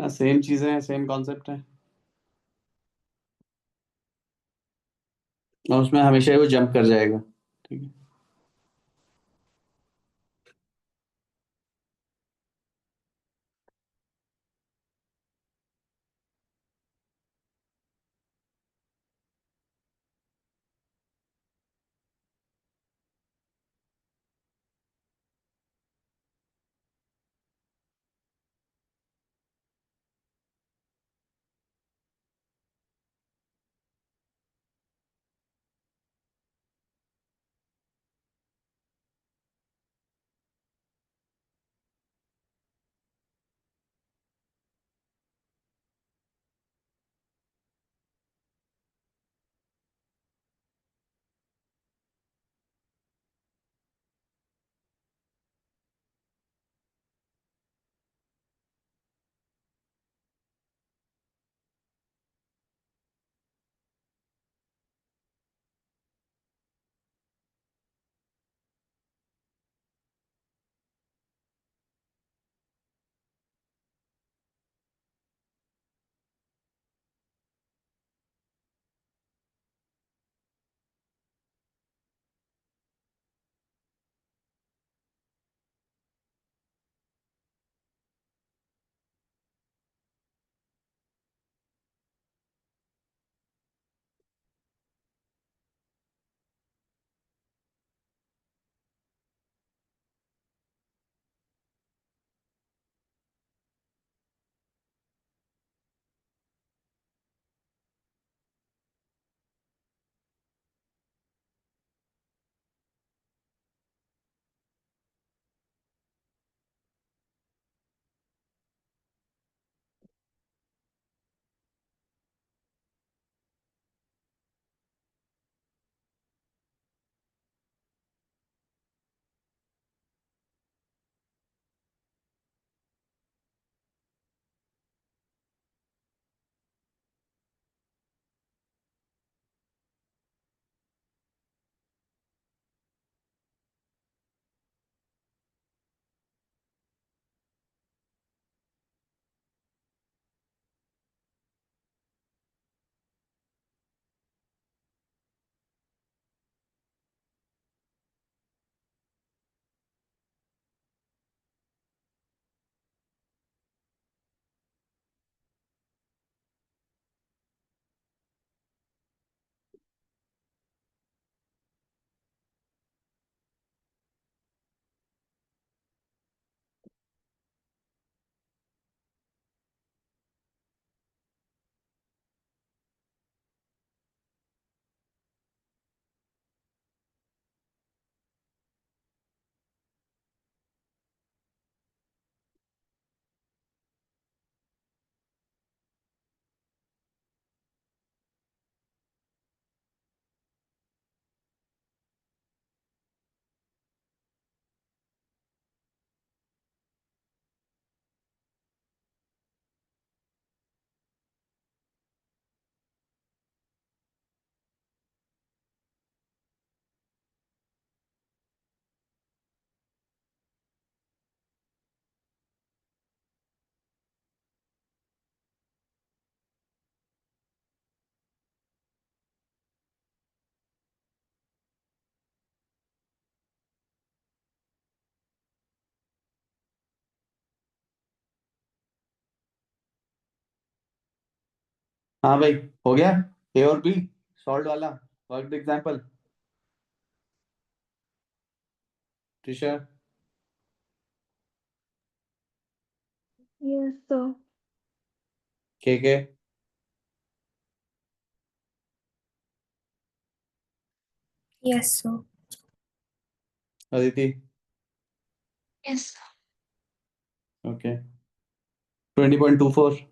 हाँ सेम चीजें हैं, सेम कॉन्सेप्ट है। और उसमें हमेशा ही वो जंप कर जाएगा। ठीक है। हाँ भाई, हो गया। ए और बी सॉल्व वाला worked example. Teacher. Yes, sir. के। Yes, sir. Aditi. Yes, sir. Okay. 20.24।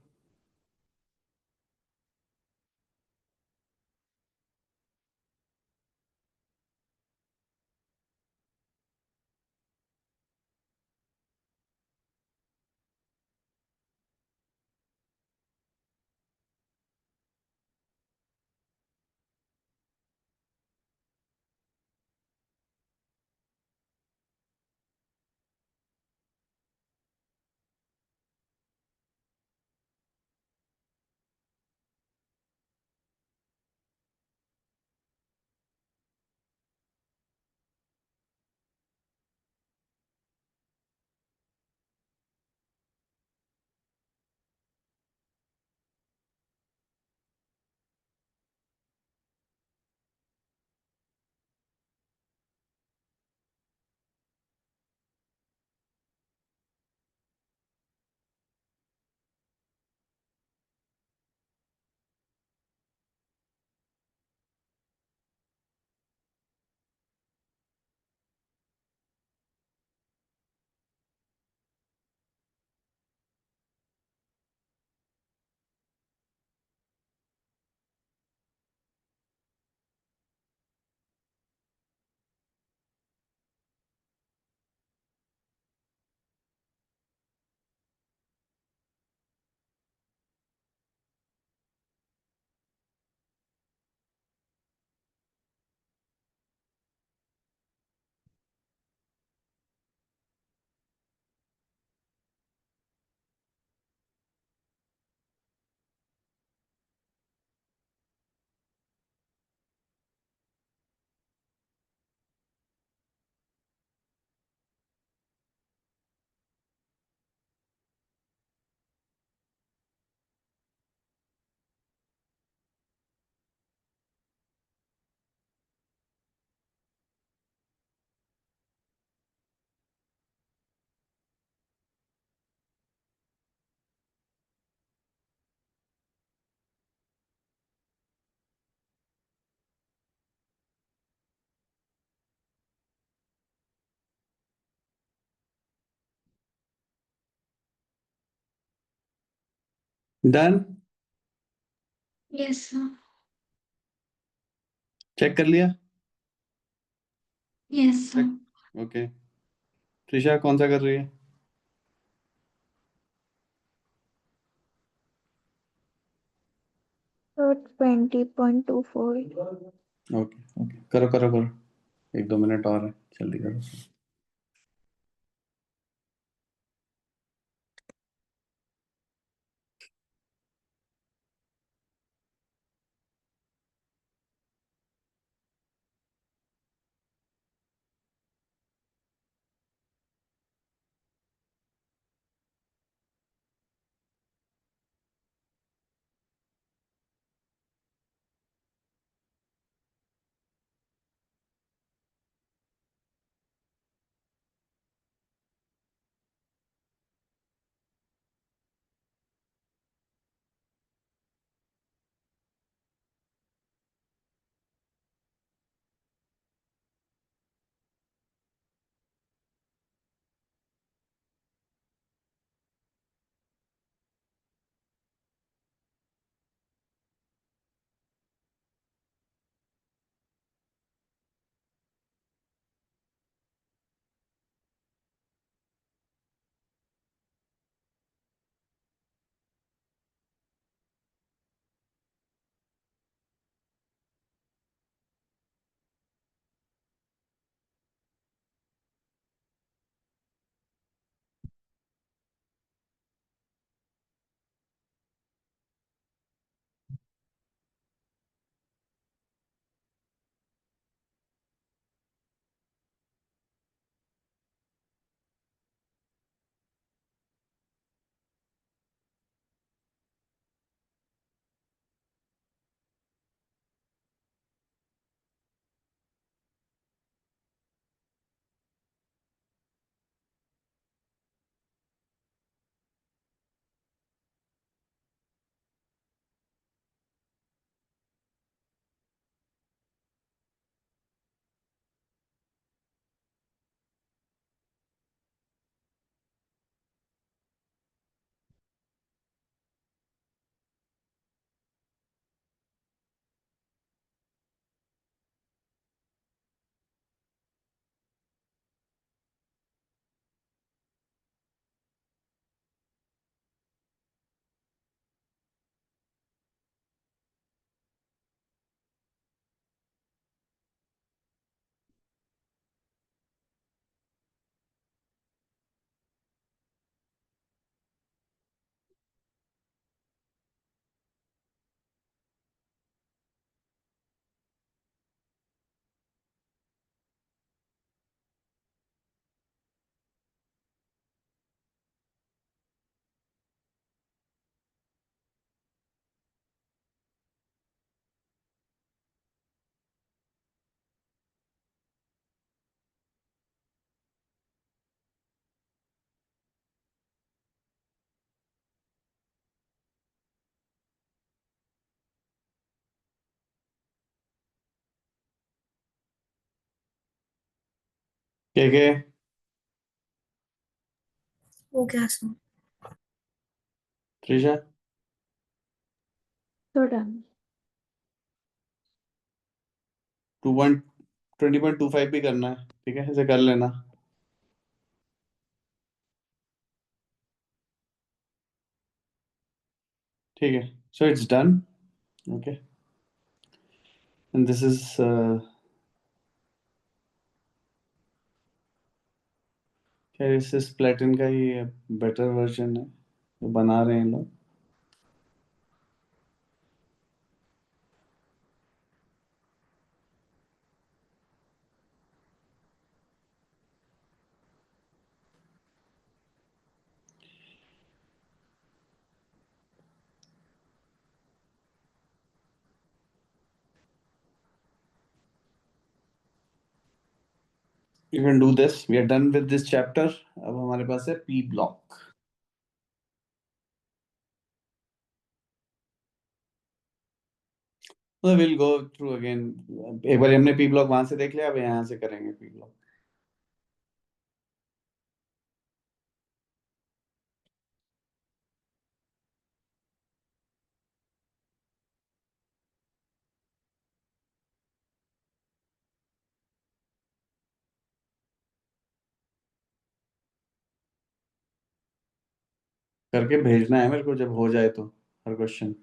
Done. Yes, sir. Check कर लिया? Yes, sir. ओके। त्रिशा कौन सा कर रही है? So 20.24. ओके ओके, करो करो करो, 1-2 मिनट और है, जल्दी करो। के हो गया सर। Trisha So done. 20.25 भी करना है, ठीक है, इसे कर लेना। ठीक है, so it's done. Okay, and this is क्या, इस प्लेटिन का ही बेटर वर्जन है जो बना रहे हैं लोग। You can do this, we are done with this chapter. अब हमारे पास है p block. Will go through again. एक बार हमने पी ब्लॉक वहां से देख लिया, अब यहाँ से करेंगे पी ब्लॉक। करके भेजना है मेरे को जब हो जाए तो, हर क्वेश्चन।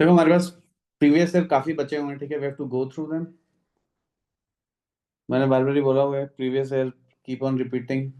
देखो हमारे पास प्रीवियस ईयर काफी बचे हुए हैं, ठीक है, we have to go through them. मैंने बार बार ही बोला हुआ है, previous year keep on repeating.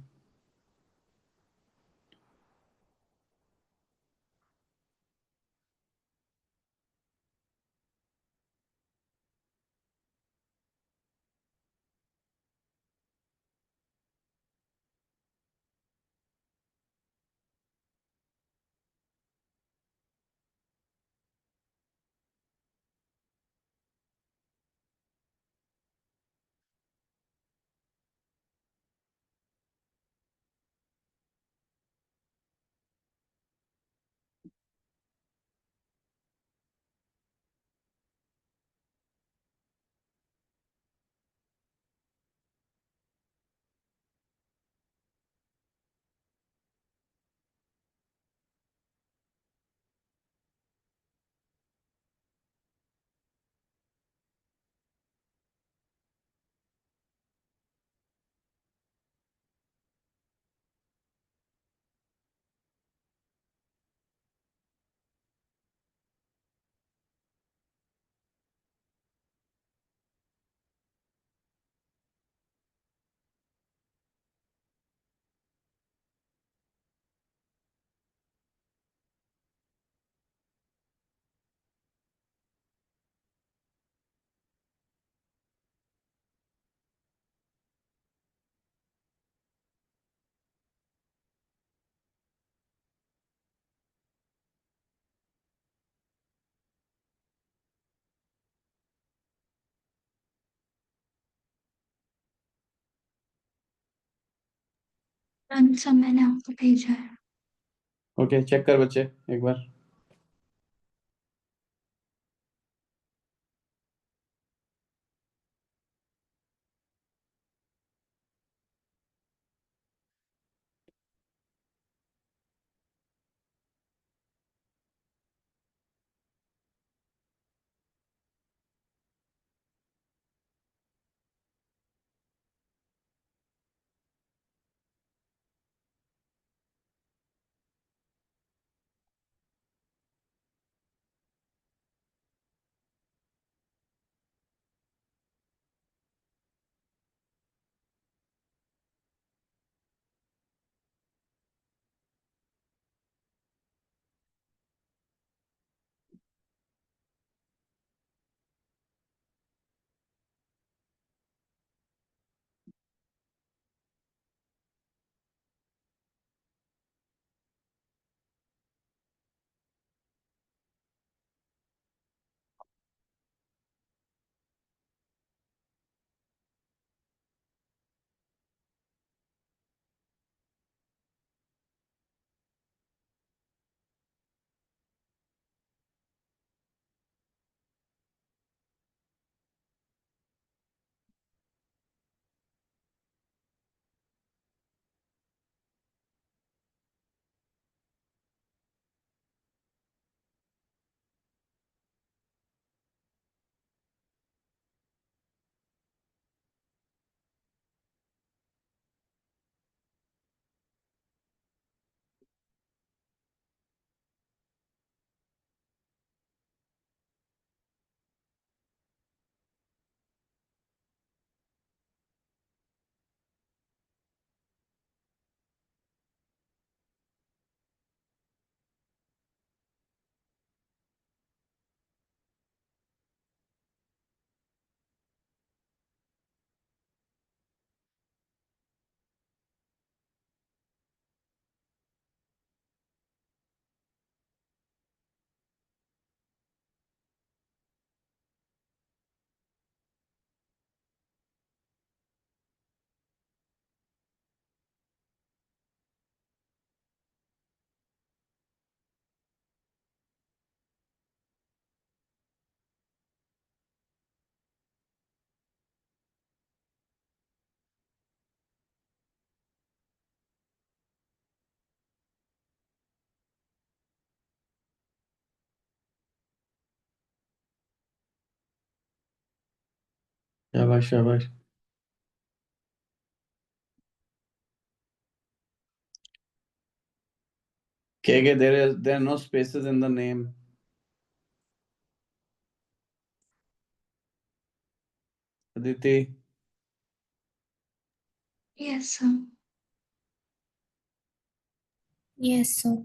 Answer मैंने आपको भेजा है। ओके, चेक कर बच्चे एक बार। शाबाश शाबाश। KK, there are no spaces in the name. Aditi. Yes, sir. Yes, sir.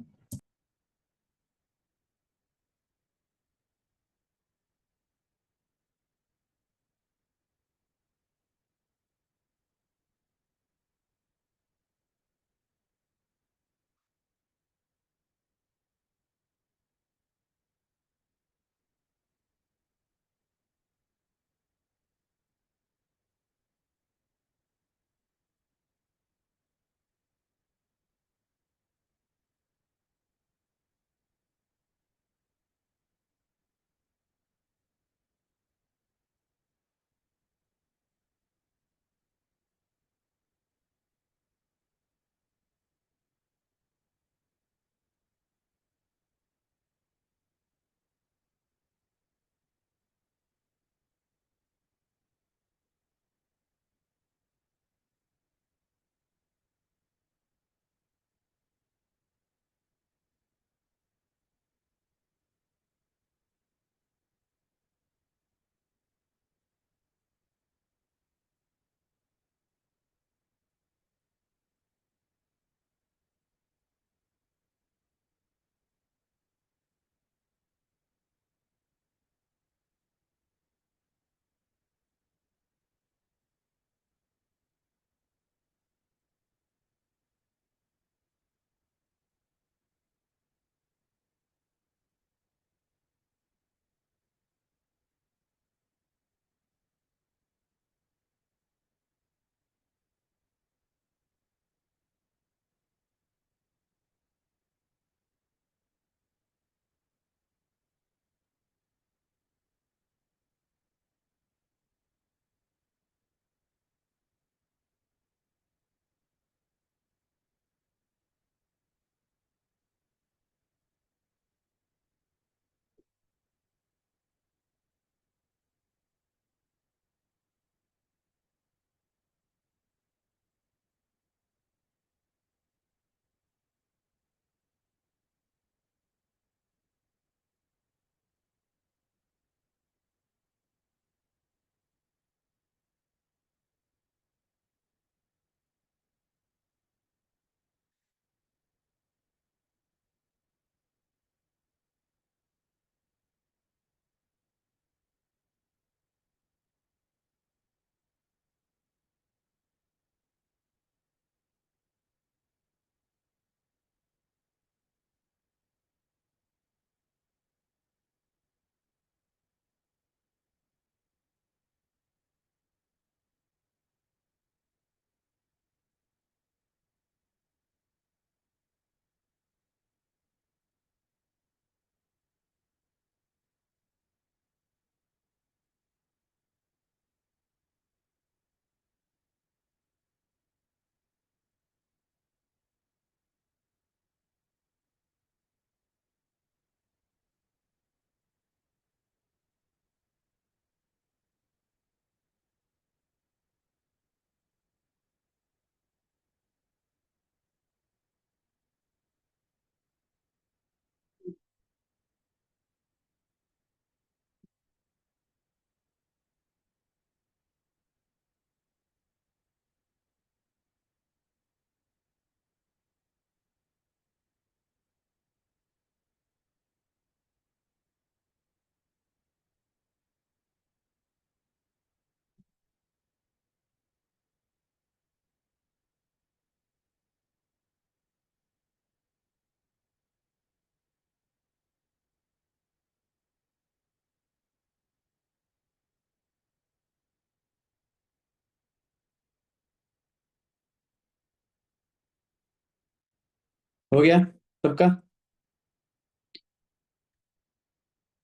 हो गया सबका?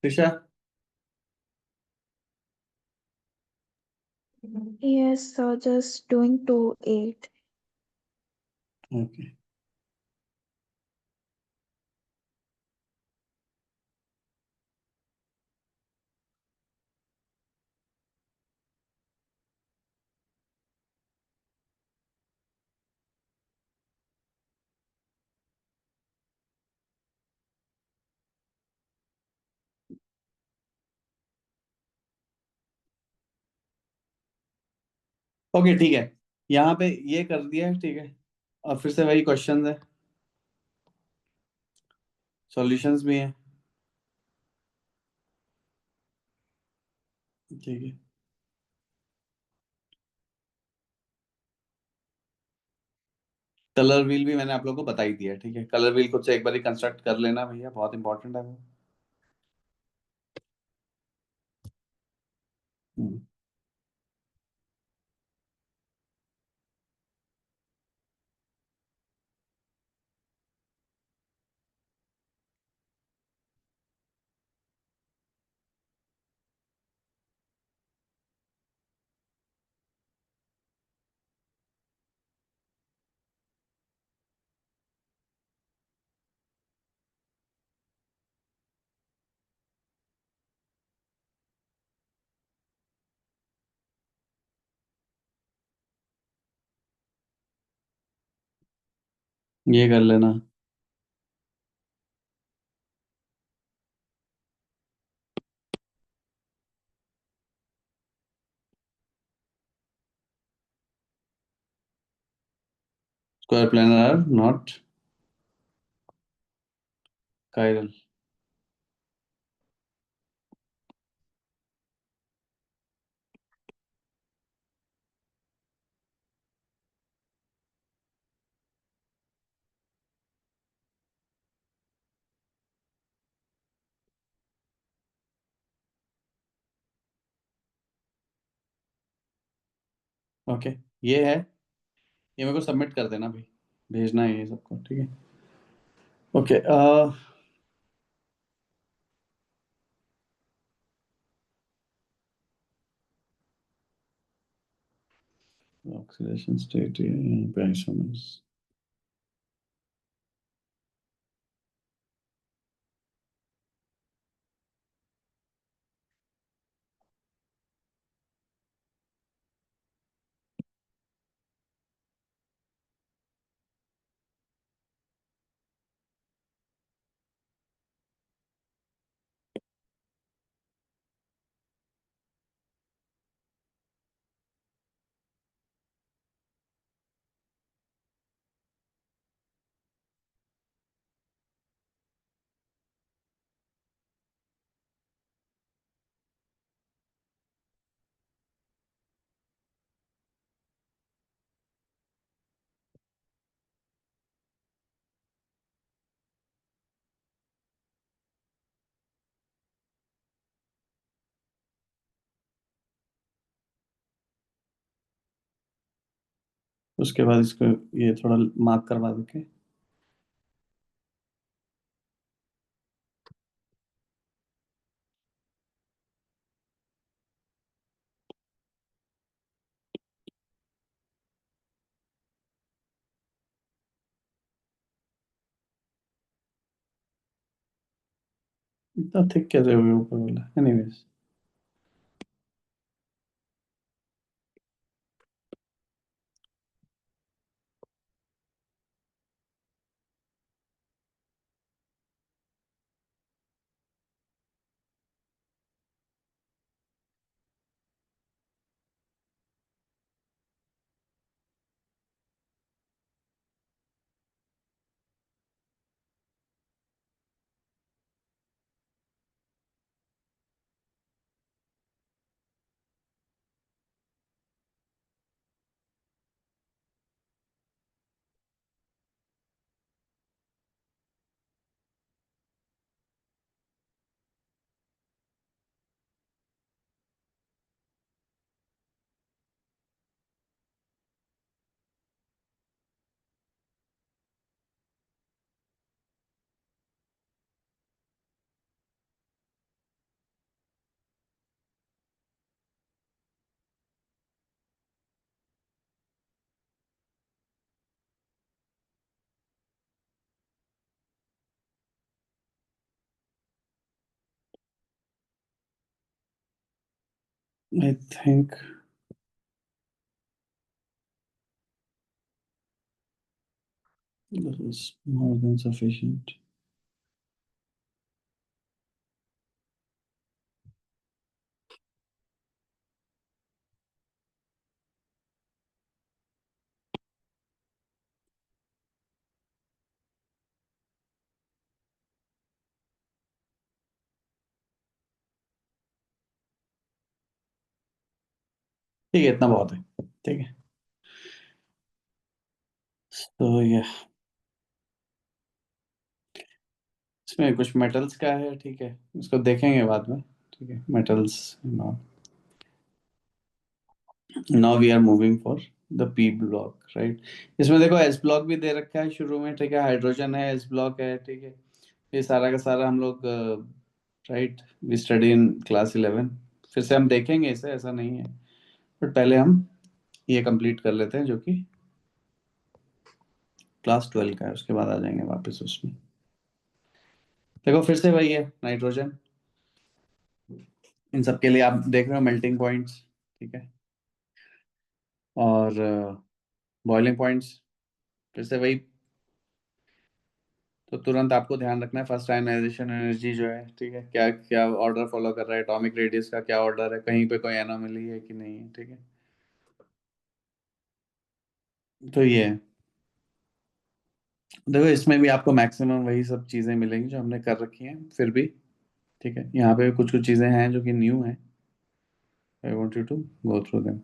Trisha? Yes, sir. Just doing 2-8. Okay. Okay ठीक है, यहाँ पे ये कर दिया है, ठीक है। और फिर से वही क्वेश्चंस है, सॉल्यूशंस भी हैं, ठीक है। कलर व्हील भी मैंने आप लोगों को बता ही दिया, ठीक है। कलर व्हील खुद से एक बार कंस्ट्रक्ट कर लेना भैया, बहुत इंपॉर्टेंट है वो। हम्म, ये कर लेना। Square planar are not chiral. Okay, ये है, ये मेरे को सबमिट कर देना भाई, भेजना है ये सबको, ठीक है। ओके, ऑक्सीडेशन स्टेट यहाँ पे आइसोमर्स। उसके बाद इसको ये थोड़ा मार्क करवा देके, इतना थिक कैसे हो गया ऊपर वाला, anyways. I think this is more than sufficient. ठीक है, इतना बहुत है। ठीक है, तो ये इसमें कुछ मेटल्स का है। ठीक है, इसको देखेंगे बाद में। ठीक है, metals. Now we are moving for the p block, right. इसमें देखो एस ब्लॉक भी दे रखा है शुरू में। ठीक है, हाइड्रोजन है, एस ब्लॉक है। ठीक है, ये सारा का सारा हम लोग, right, we study in class 11। फिर से हम देखेंगे इसे, ऐसा नहीं है, बट पहले हम ये कंप्लीट कर लेते हैं जो कि क्लास 12 का है, उसके बाद आ जाएंगे वापस उसमें। देखो फिर से वही है, नाइट्रोजन। इन सब के लिए आप देख रहे हो मेल्टिंग पॉइंट्स। ठीक है, और बॉइलिंग पॉइंट्स फिर से वही। तो तुरंत आपको ध्यान रखना है फर्स्ट आयनाइजेशन एनर्जी जो है, ठीक है, क्या क्या ऑर्डर फॉलो कर रहा है, एटॉमिक रेडियस का क्या ऑर्डर है, कहीं पे कोई एनोमली है कि नहीं है। ठीक है, तो ये है। देखो इसमें भी आपको मैक्सिमम वही सब चीजें मिलेंगी जो हमने कर रखी हैं फिर भी। ठीक है, यहाँ पे कुछ कुछ चीजें हैं जो कि न्यू है। I want you to go through them.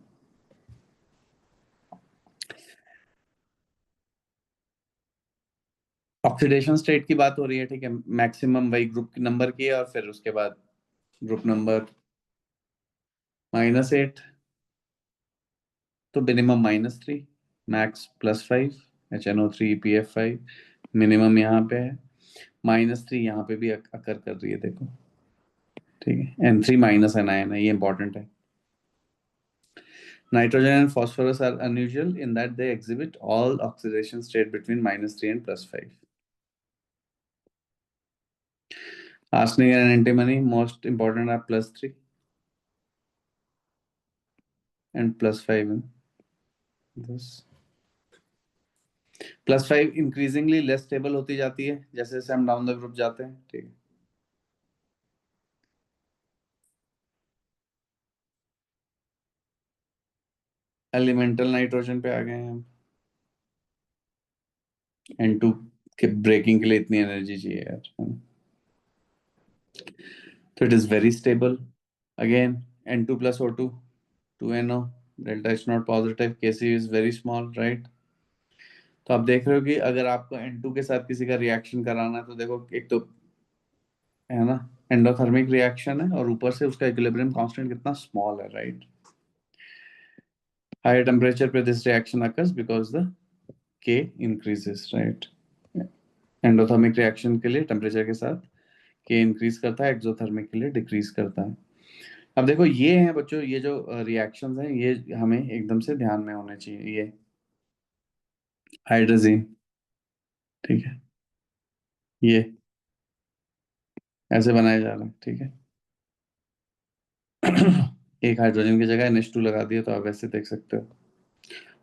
Oxidation state की बात हो रही है। ठीक है, मैक्सिमम वही ग्रुप नंबर की है, और फिर उसके बाद ग्रुप नंबर -8, तो minimum -3, max +5, HNO3 PF5। Minimum यहाँ पे है, -3 यहाँ पे भी अकर कर रही है, देखो। ठीक है, N3 माइनस एनायन है, ये इंपॉर्टेंट है। Nitrogen and phosphorus are unusual in that they exhibit all oxidation state between -3 and +5. Arsenic and antimony, most important, are +3 and +5 in this. +5 increasingly less stable होती जाती है जैसे जैसे हम डाउन द ग्रुप जाते हैं। ठीक है, एलिमेंटल नाइट्रोजन पे आ गए हैं हम। N2 के ब्रेकिंग के लिए इतनी एनर्जी चाहिए यार, है ना? तो it is very stable. Again N2 + O2, 2NO, delta H not positive, Kc is very small, right. तो आप देख रहे हो कि अगर आपको N2 के साथ किसी का रिएक्शन कराना है, तो देखो एक तो है ना, एंडोथर्मिक रिएक्शन है, और ऊपर से उसका इक्विलिब्रियम कांस्टेंट कितना स्मॉल है, राइट। हायर टेम्परेचर पे this reaction occurs because the K increases, right. Endothermic reaction के लिए टेम्परेचर के साथ K इंक्रीज करता है, एक्सोथर्मिक के लिए डिक्रीज करता है। अब देखो ये हैं बच्चों, ये जो रिएक्शंस हैं, ये हमें एकदम से ध्यान में होने चाहिए। ये हाइड्रोजन, ठीक है, ये ऐसे बनाया जा रहा है। ठीक है, एक हाइड्रोजन की जगह NH2 लगा दिया, तो आप ऐसे देख सकते हो।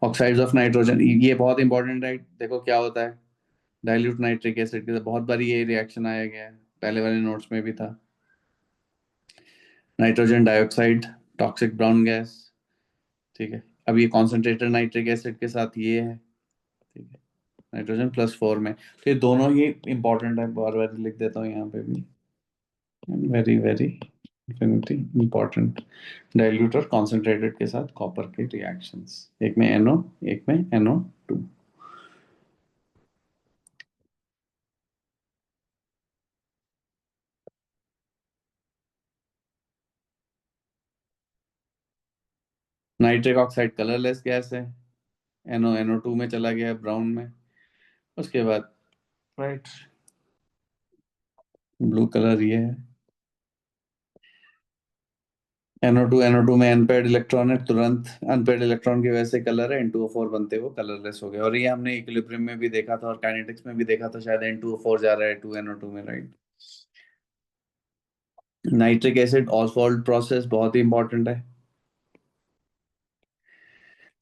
ऑक्साइड्स ऑफ नाइट्रोजन, ये बहुत इंपॉर्टेंट है। देखो क्या होता है, डाइल्यूट नाइट्रिक एसिड के साथ बहुत बार ये रिएक्शन आया गया है, पहले वाले नोट्स में भी था। Nitrogen dioxide, toxic brown gas. ठीक है, अब ये कॉन्सेंट्रेटेड नाइट्रिक एसिड के साथ ये है। ठीक है, नाइट्रोजन +4 में, तो ये दोनों ही इंपॉर्टेंट है, बार बार लिख देता हूँ यहाँ पे भी, very very infinity important. Dilute और कॉन्सेंट्रेटेड के साथ कॉपर के रिएक्शंस, एक में NO, एक में NO2। Nitric oxide colourless gas है, NO2 में चला गया ब्राउन में। उसके बाद, राइट, ब्लू कलर ये है। NO2 में अनपेयर्ड इलेक्ट्रॉन है, तुरंत अनपेयर्ड इलेक्ट्रॉन की वजह से कलर है, N2O4 बनते वो कलरलेस हो गए। और ये हमने इक्विलिब्रियम में भी देखा था, और काइनेटिक्स में भी देखा था, शायद N2O4 जा रहा है 2NO2 में, right. Nitric acid Oswald process बहुत ही इंपॉर्टेंट है।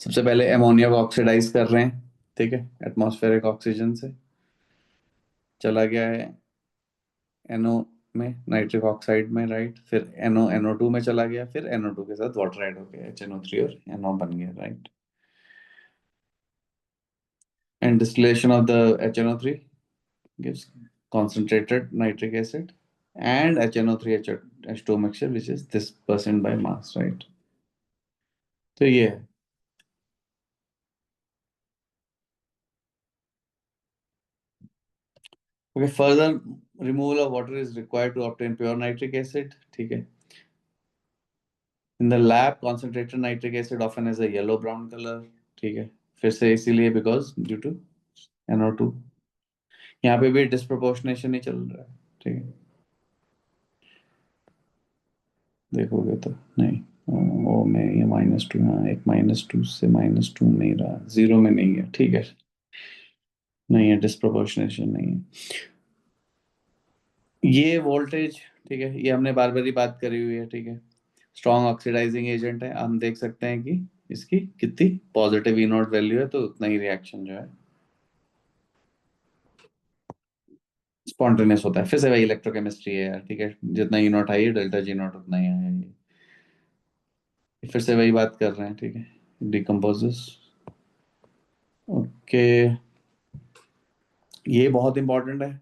सबसे पहले अमोनिया को ऑक्सीडाइज कर रहे हैं। ठीक है, एटमॉस्फेरिक ऑक्सीजन से चला गया है NO में, नाइट्रिक ऑक्साइड में, राइट। फिर NO2 में चला गया, फिर NO2 के साथ वाटर ऐड हो गया, HNO3 और NO बन गया, right. And distillation of the HNO3 gives concentrated nitric acid and HNO3 H2 mixture, which is this percent by mass, right. तो ये है। Okay, further removal of water is required to obtain pure nitric acid, ठीक है। In the lab concentrated nitric acid often as a yellow brown colour, ठीक है। फिर से इसीलिए बिकॉज ड्यू टू NO2, यहाँ पे भी डिस्प्रोपोर्शनेशन ही चल रहा है, ठीक है। देखोगे तो नहीं, वो में ये -2, हाँ एक -2 से -2 नहीं रहा, 0 में नहीं है, ठीक है। नहीं है, डिस्प्रोपोर्शनेशन नहीं है। ये वोल्टेज, ठीक है, ये हमने बार बार ही बात करी हुई है, ठीक है। स्ट्रॉन्ग ऑक्सीडाइजिंग एजेंट है, हम देख सकते हैं कि इसकी कितनी पॉजिटिव E0 वैल्यू है, तो उतना ही रिएक्शन जो है स्पॉन्टेनियस होता है। फिर से वही इलेक्ट्रोकेमिस्ट्री है यार, ठीक है। जितना E0 हाई है, डेल्टा G0 उतना ही है ये। फिर से वही बात कर रहे हैं, ठीक है। Decomposes, okay. ये बहुत इंपॉर्टेंट है।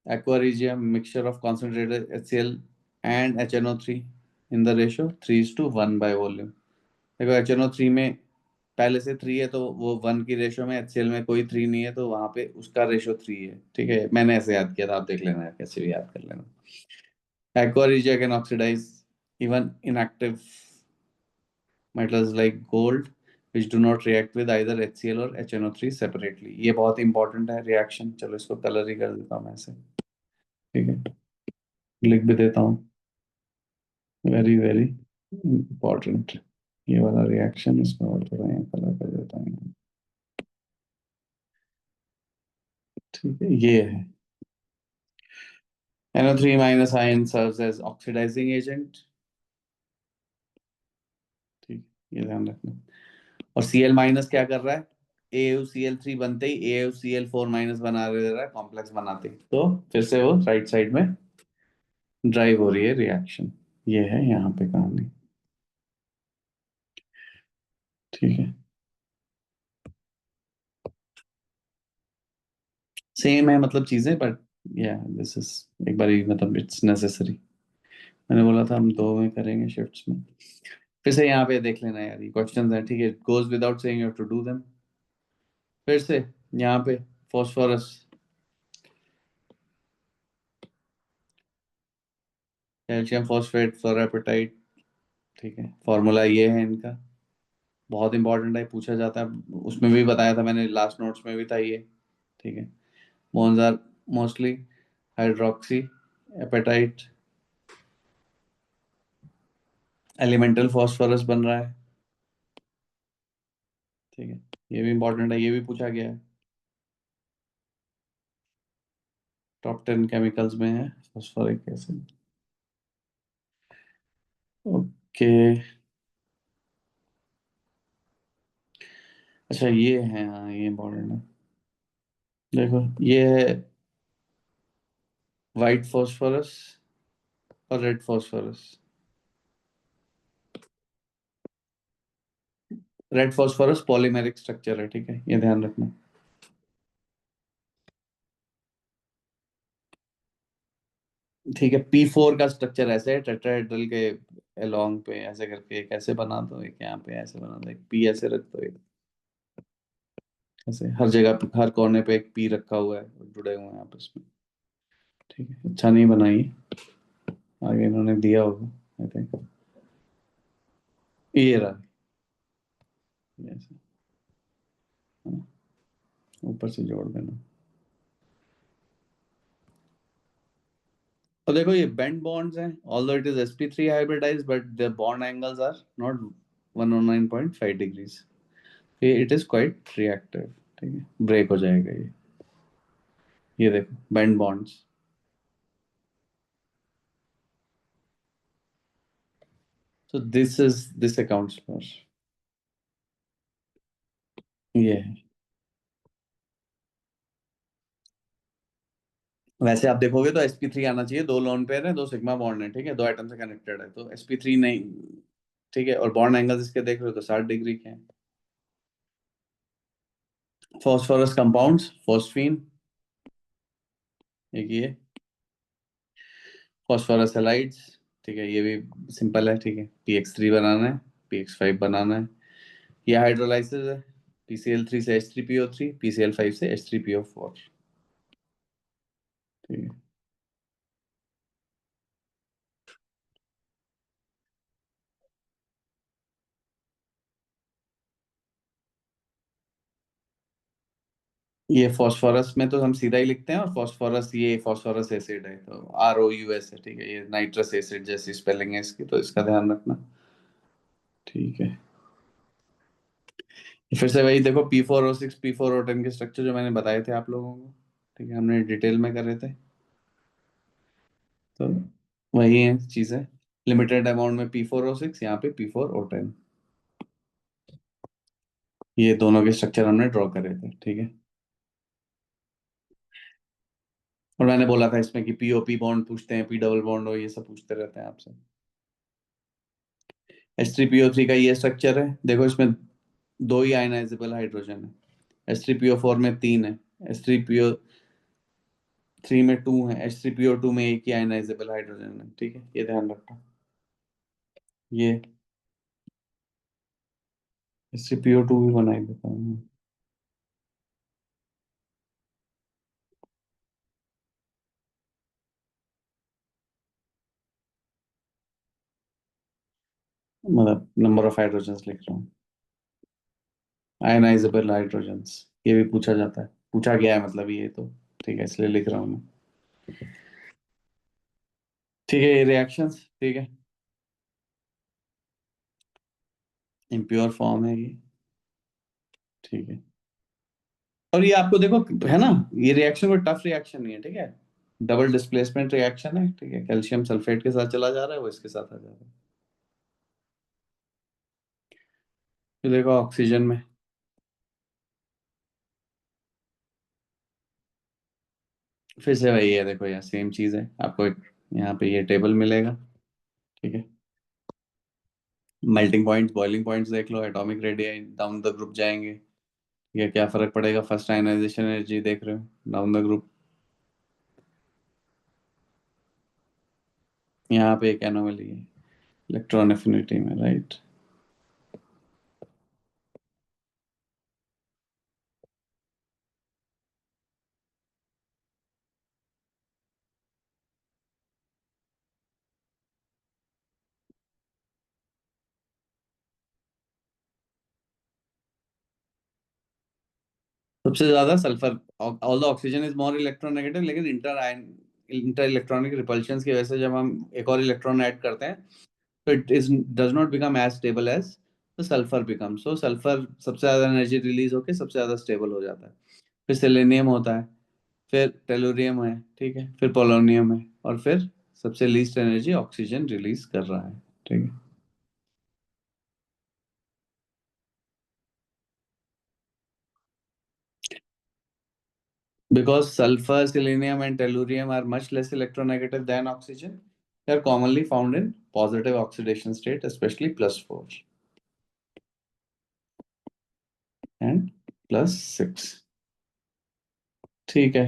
aqua regia mixture of concentrated HCl and HNO3 in the ratio 3:1 by volume। देखो HNO3 में पहले से 3 है, तो वो 1 की रेशियो में, HCl में कोई 3 नहीं है, तो वहां पे उसका रेशियो 3 है, ठीक है। मैंने ऐसे याद किया था, आप देख लेना, कैसे भी याद कर लेना। aqua regia can oxidize even inactive metals like gold which do not react with either HCl or HNO3 separately। ये बहुत इंपॉर्टेंट है रिएक्शन। चलो इसको कलर ही कर देता हूँ मैं ऐसे, ठीक है। लिख भी देता हूँ, वेरी वेरी इंपॉर्टेंट ये वाला रिएक्शन। इसको और थोड़ा यहाँ कलर कर देता हूँ, ठीक है। ये है NO3- ion serves as oxidizing agent, ठीक है, ये ध्यान रखना। और Cl- क्या कर रहा है, AuCl3 बनते ही AuCl4- बना दे रहा है, कॉम्प्लेक्स बनाते ही, तो फिर से वो राइट साइड में ड्राइव हो रही है रिएक्शन। ये है यहाँ पे कहानी, ठीक है। सेम है मतलब चीजें, बट या दिस इज एक बार मतलब इट्स नेसेसरी। मैंने बोला था हम दो में करेंगे शिफ्ट्स में। फिर से यहाँ पे देख लेना यार, ये क्वेश्चंस हैं, ठीक है। Goes without saying you have to do them. फिर से यहाँ पे फॉस्फोरस, कैल्शियम फॉस्फेट, फ्लोरापेटाइट, ठीक है। फॉर्मूला ये है इनका, बहुत इंपॉर्टेंट है, पूछा जाता है। उसमें भी बताया था मैंने, लास्ट नोट्स में भी था ये, ठीक है। Bones are mostly hydroxy apatite, elemental phosphorus बन रहा है, ठीक है। ये भी इंपॉर्टेंट है, ये भी पूछा गया है। टॉप 10 केमिकल्स में है फॉस्फोरिक एसिड, ओके। अच्छा ये है, हाँ ये इंपॉर्टेंट है। देखो ये है वाइट फॉस्फोरस और red phosphorus. Red phosphorus polymeric structure है, ठीक है, ये ध्यान रखना। ठीक है, P4 का स्ट्रक्चर ऐसे है, टेट्राहेड्रल के अलोंग पे ऐसे करके एक ऐसे बना दो, एक यहाँ पे ऐसे बना दो, एक P ऐसे रख दो, एक ऐसे, हर जगह पे, हर कोने पे एक P रखा हुआ है, जुड़े हुए हैं आपस में, ठीक है। अच्छा नहीं बनाई, आगे इन्होंने दिया होगा आई थिंक। ये रहा, ये ऐसे, हाँ, ऊपर से जोड़ देना। और देखो ये बेंड बॉन्ड्स हैं, although it is sp3 hybridized, but the bond angles are not 109.5 degrees. It is quite reactive, ठीक है, ब्रेक हो जाएगा ये देखो bent bonds. So this accounts for ये है। वैसे आप देखोगे तो sp3 आना चाहिए, दो लोन पेयर है, दो सिग्मा बॉन्ड है, ठीक है, दो एटम से कनेक्टेड है, तो sp3 नहीं, ठीक है। और बॉन्ड एंगल्स इसके देख रहे हो तो 60 डिग्री के हैं। फॉस्फोरस कंपाउंड्स, फॉस्फीन, एक ये फॉस्फोरस हैलाइड्स, ठीक है, ये भी सिंपल है, ठीक है, px3 बनाना है, px5 बनाना है। ये हाइड्रोलाइसिस है, PCl3 से H3PO3, PCl5 से H3PO4। ठीक है, ये फॉस्फोरस में तो हम सीधा ही लिखते हैं, और फॉस्फोरस ये फॉस्फोरस एसिड है तो ROUS है। ठीक है, ये नाइट्रस एसिड जैसी स्पेलिंग है इसकी, तो इसका ध्यान रखना। ठीक है, फिर से वही देखो, P4O6 P4O10 के स्ट्रक्चर जो मैंने बताए थे आप लोगों को। ठीक है, हमने डिटेल में करे थे, तो वही है चीजें। लिमिटेड अमाउंट में P4O6, यहाँ पे P4O10, ये दोनों के स्ट्रक्चर हमने ड्रॉ करे थे। ठीक है, और मैंने बोला था इसमें कि POP बॉन्ड पूछते हैं, P डबल बॉन्ड हो, ये सब पूछते रहते हैं आपसे। H3PO3 का ये स्ट्रक्चर है, देखो इसमें दो ही आयनाइजेबल हाइड्रोजन है। H3PO4 में तीन है, H3PO3 में टू है, H3PO2 में एक ही आयनाइजेबल हाइड्रोजन है। ठीक है, ये ध्यान रखना। ये H3PO2 भी बनाई देता हूँ। मतलब नंबर ऑफ हाइड्रोजन लिख रहा हूँ, आयनाइजेबल हाइड्रोजन्स, ये भी पूछा जाता है, पूछा गया है मतलब ये तो। ठीक है, इसलिए लिख रहा हूँ मैं। ठीक है, ये रिएक्शंस, ठीक है, इम्प्योर फॉर्म है ये। ठीक है, और ये आपको देखो है ना, ये रिएक्शन कोई टफ रिएक्शन नहीं है। ठीक है, डबल डिस्प्लेसमेंट रिएक्शन है। ठीक है, कैल्शियम सल्फेट के साथ चला जा रहा है, वो इसके साथ आ जा रहा है। फिर देखो ऑक्सीजन में, फिर से वही है, देखो यार सेम चीज है आपको यहाँ पे ये टेबल मिलेगा। ठीक है, मेल्टिंग पॉइंट्स, बॉइलिंग पॉइंट्स देख लो, atomic radius down the group जाएंगे। ठीक है, क्या फर्क पड़ेगा, फर्स्ट आयनाइजेशन एनर्जी देख रहे हो डाउन द ग्रुप। यहाँ पे एक एनोमली है इलेक्ट्रॉन एफिनिटी में, राइट। सबसे ज्यादा sulphur, all the oxygen is more electronegative, लेकिन इंटर इलेक्ट्रॉनिक रिपल्शन की वजह से जब हम एक और इलेक्ट्रॉन ऐड करते हैं, तो it is does not become as stable as the sulphur become. So sulphur सबसे ज्यादा एनर्जी रिलीज होकर सबसे ज्यादा स्टेबल हो जाता है। फिर सेलेनियम होता है, फिर टेलुरियम है, ठीक है, फिर पोलोनियम है, और फिर सबसे लीस्ट एनर्जी ऑक्सीजन रिलीज कर रहा है। ठीक है, because sulfur, selenium, and tellurium are much less electronegative than oxygen, they are commonly found in positive oxidation state, especially +4 and +6। ठीक है,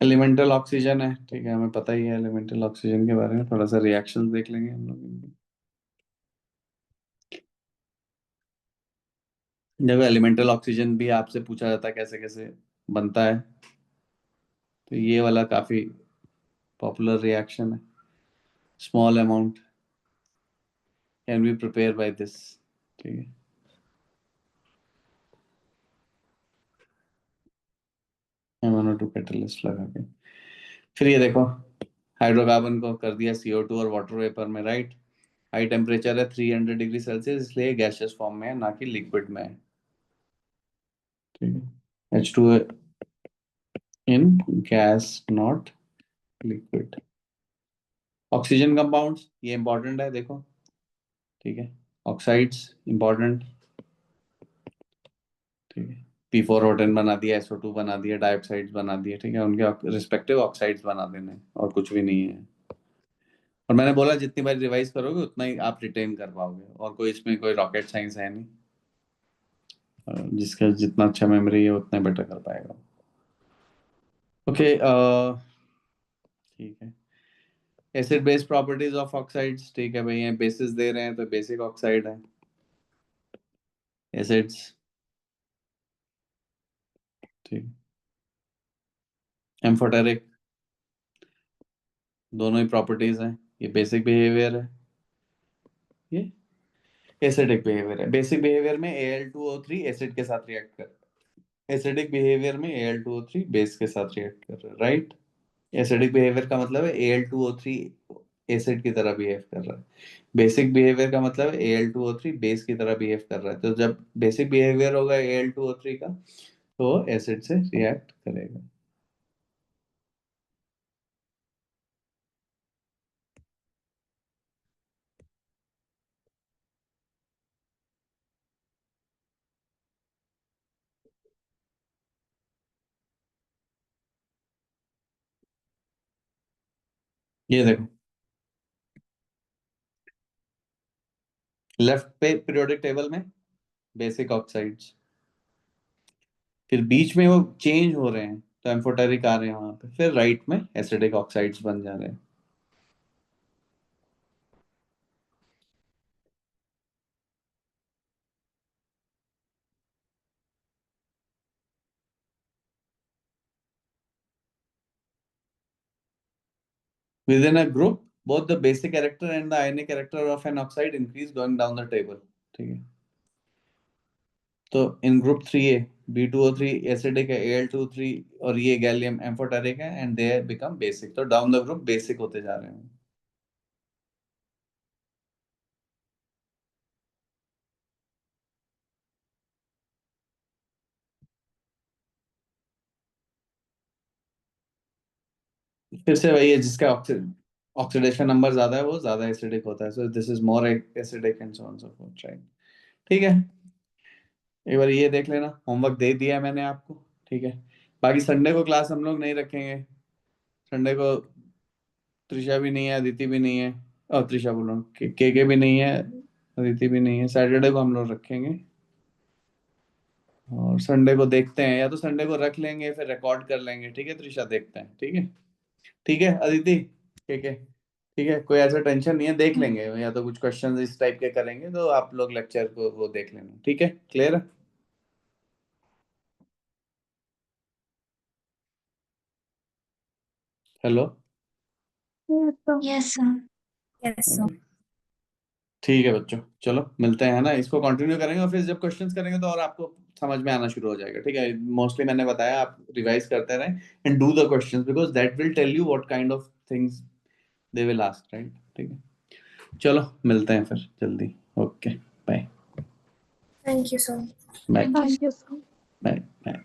एलिमेंटल ऑक्सीजन है। ठीक है, हमें पता ही है एलिमेंटल ऑक्सीजन के बारे में, थोड़ा सा रिएक्शंस देख लेंगे हम लोग इनके। जब एलिमेंटल ऑक्सीजन भी आपसे पूछा जाता है कैसे कैसे बनता है, तो ये वाला काफी पॉपुलर रिएक्शन है। Small amount can be prepare by this. ठीक है, MnO2 कैटलिस्ट लगा के। फिर ये देखो, हाइड्रोकार्बन को कर दिया CO2 और वाटर वेपर में, राइट। हाई टेम्परेचर है 300 डिग्री सेल्सियस, इसलिए गैसियस फॉर्म में है, ना कि लिक्विड में है। ठीक है, H2 in gas not liquid. Oxygen compounds, ये इंपॉर्टेंट है देखो। ठीक है, ऑक्साइड्स इंपॉर्टेंट। ठीक है, P4O10 बना दिया, SO2 बना दिया, डाइऑक्साइड्स बना दिए। ठीक है, उनके रिस्पेक्टिव ऑक्साइड्स बना देने, और कुछ भी नहीं है। और मैंने बोला जितनी बार रिवाइज करोगे उतना ही आप रिटेन कर पाओगे, और कोई इसमें कोई रॉकेट साइंस है नहीं। जिसका जितना अच्छा मेमोरी है उतना बेटर कर पाएगा। ओके, ठीक है, acid base properties of oxides. ठीक है भाई, ये बेसिस दे रहे हैं तो बेसिक ऑक्साइड है। एसिड्स, ठीक, एम्फोटेरिक, दोनों ही प्रॉपर्टीज हैं। ये बेसिक बिहेवियर है, ये एसिडिक बिहेवियर है। बेसिक बिहेवियर में Al2O3 एसिड के साथ रिएक्ट कर रहा है, एसिडिक बिहेवियर में Al2O3 बेस के साथ रिएक्ट कर रहा है, राइट। एसिडिक बिहेवियर का मतलब है Al2O3 एसिड की तरह बिहेव कर रहा है, बेसिक बिहेवियर का मतलब है Al2O3 बेस की तरह बिहेव कर रहा है। तो जब बेसिक बिहेवियर होगा Al2O3 का, तो एसिड से रिएक्ट करेगा। ये देखो लेफ्ट पे पीरियोडिक टेबल में बेसिक ऑक्साइड्स, फिर बीच में वो चेंज हो रहे हैं तो एम्फोटेरिक आ रहे हैं वहां पे, फिर राइट में एसिडिक ऑक्साइड्स बन जा रहे हैं। Within a group, both the basic character and the ionic character of an oxide increase going down the table, ठीक है। तो इन ग्रुप 3A B2O3 एसिडिक है, Al2O3 और ये गैलियम एम्फोटेरिक है, एंड दे बिकम बेसिक। तो डाउन द ग्रुप बेसिक होते जा रहे हैं। फिर से वही है, जिसका ऑक्सीडेशन नंबर ज्यादा है वो ज्यादा एसिडिक होता है। So this is more acidic and so on so fourth, right. ठीक है, एक बार ये देख लेना, होमवर्क दे दिया है मैंने आपको, ठीक है। बाकी संडे को क्लास हम लोग नहीं रखेंगे। संडे को त्रिशा भी नहीं है, अदिति भी नहीं है, और त्रिशा बोल रहा हूँ, के भी नहीं है, अदिति भी नहीं है। सैटरडे को हम लोग रखेंगे, और संडे को देखते हैं, या तो संडे को रख लेंगे फिर रिकॉर्ड कर लेंगे, ठीक है त्रिशा, देखते हैं, ठीक है। ठीक है अदिति, ठीक है, ठीक है, कोई ऐसा टेंशन नहीं है, देख लेंगे, या तो कुछ क्वेश्चंस इस टाइप के करेंगे तो आप लोग लेक्चर को वो देख लेना, ठीक है, क्लियर है। Hello, Yes, sir. Yes, sir. Yes, sir. ठीक है बच्चों, चलो मिलते हैं, है ना। इसको कंटिन्यू करेंगे और फिर जब क्वेश्चंस करेंगे तो और आपको समझ में आना शुरू हो जाएगा, ठीक है। मोस्टली मैंने बताया आप रिवाइज करते रहें and do the questions, because that will tell you what kind of things they will ask, right. ठीक है, चलो मिलते हैं फिर जल्दी। Okay, bye Thank you, sir. Bye Thank you, Thank you, sir. Bye bye.